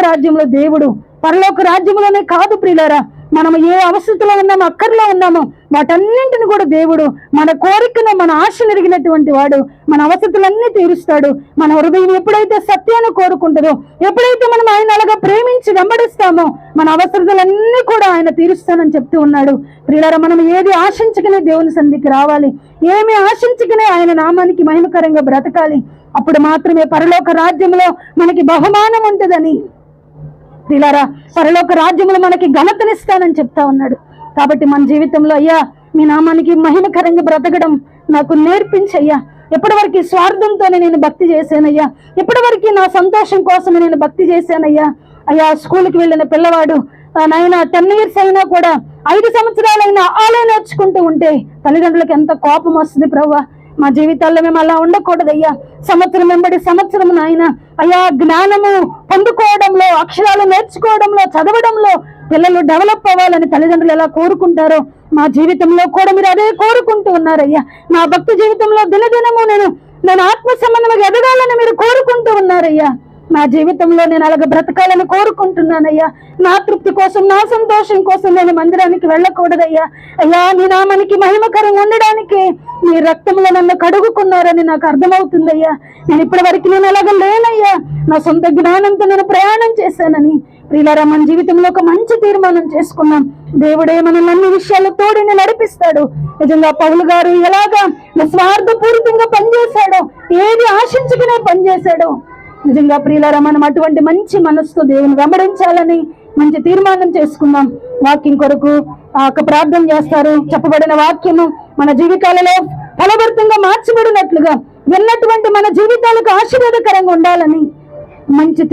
రాజ్యంలోనే కాదు ప్రియులారా, మనం ఏ అవస్థలో ఉన్నామో, అక్కర్లో ఉన్నామో వాటన్నింటిని కూడా దేవుడు మన కోరికను, మన ఆశ నెరిగినటువంటి వాడు మన అవస్థలన్నీ తీరుస్తాడు. మన హృదయం ఎప్పుడైతే సత్యాన్ని కోరుకుంటుందో, ఎప్పుడైతే మనం ఆయన అలాగా ప్రేమించి వెంబడిస్తామో మన అవసరతలన్నీ కూడా ఆయన తీరుస్తానని చెప్తూ ఉన్నాడు. ప్రియులారా, మనం ఏది ఆశించకనే దేవుని సన్నిధికి రావాలి, ఏమి ఆశించకనే ఆయన నామానికి మహిమకరంగా బ్రతకాలి. అప్పుడు మాత్రమే పరలోక రాజ్యంలో మనకి బహుమానం ఉంటుందని, ప్రియులారా పరలోక రాజ్యంలో మనకి ఘనతనిస్తానని చెప్తా ఉన్నాడు. కాబట్టి మన జీవితంలో అయ్యా మీ నామానికి మహిమకరంగా బ్రతకడం నాకు నేర్పించయ్యా. ఎప్పటి వరకు స్వార్థంతోనే నేను భక్తి చేశానయ్యా, ఎప్పటి వరకు నా సంతోషం కోసమే నేను భక్తి చేశానయ్యా. అయ్యా, స్కూల్కి వెళ్ళిన పిల్లవాడు నాయన 10 years అయినా కూడా 5 సంవత్సరాలైనా ఆలే నేర్చుకుంటూ ఉంటే తల్లిదండ్రులకు ఎంత కోపం వస్తుంది. ప్రభువా, మా జీవితాల్లో మేము అలా ఉండకూడదయ్యా. సంవత్సరం వెంబడి సంవత్సరం నాయన అయ్యా జ్ఞానము పొందుకోవడంలో, అక్షరాలు నేర్చుకోవడంలో, చదవడంలో పిల్లలు డెవలప్ అవ్వాలని తల్లిదండ్రులు ఎలా కోరుకుంటారో మా జీవితంలో కూడా మీరు అదే కోరుకుంటూ ఉన్నారయ్యా. నా భక్తి జీవితంలో దినదినము నేను ఆత్మ సంబంధంగా ఎదగాలని మీరు కోరుకుంటూ ఉన్నారయ్యా. నా జీవితంలో నేను అలాగ బ్రతకాలని కోరుకుంటున్నానయ్యా. నా తృప్తి కోసం, నా సంతోషం కోసం నేను మందిరానికి వెళ్ళకూడదయ్యా. అయ్యా, నీ నామానికి మహిమకరంగా ఉండడానికి నీ రక్తంలో నన్ను కడుగుకున్నారని నాకు అర్థమవుతుందయ్యా. నేను ఇప్పటి వరకు నేను అలాగ లేనయ్యా, నా సొంత జ్ఞానంతో నేను ప్రయాణం చేశానని. ప్రియులారా, మన జీవితంలో ఒక మంచి తీర్మానం చేసుకున్నాం. దేవుడే మనల్ని అన్ని విషయాలు తోడిని నడిపిస్తాడు. నిజంగా పౌలు గారు ఎలాగా స్వార్థపూరితంగా పనిచేశాడో, ఏది ఆశించుకునే పనిచేశాడో, నిజంగా ప్రియులారా మనం అటువంటి మంచి మనసుతో దేవుని వెంబడించాలని మంచి తీర్మానం చేసుకుందాం. వాక్యం కొరకు ప్రార్థన చేస్తారు. చెప్పబడిన వాక్యము మన జీవితాలలో ఫలభరితంగా మార్చబడినట్లుగా విన్నటువంటి మన జీవితాలకు ఆశీర్వాదకరంగా ఉండాలని మంచి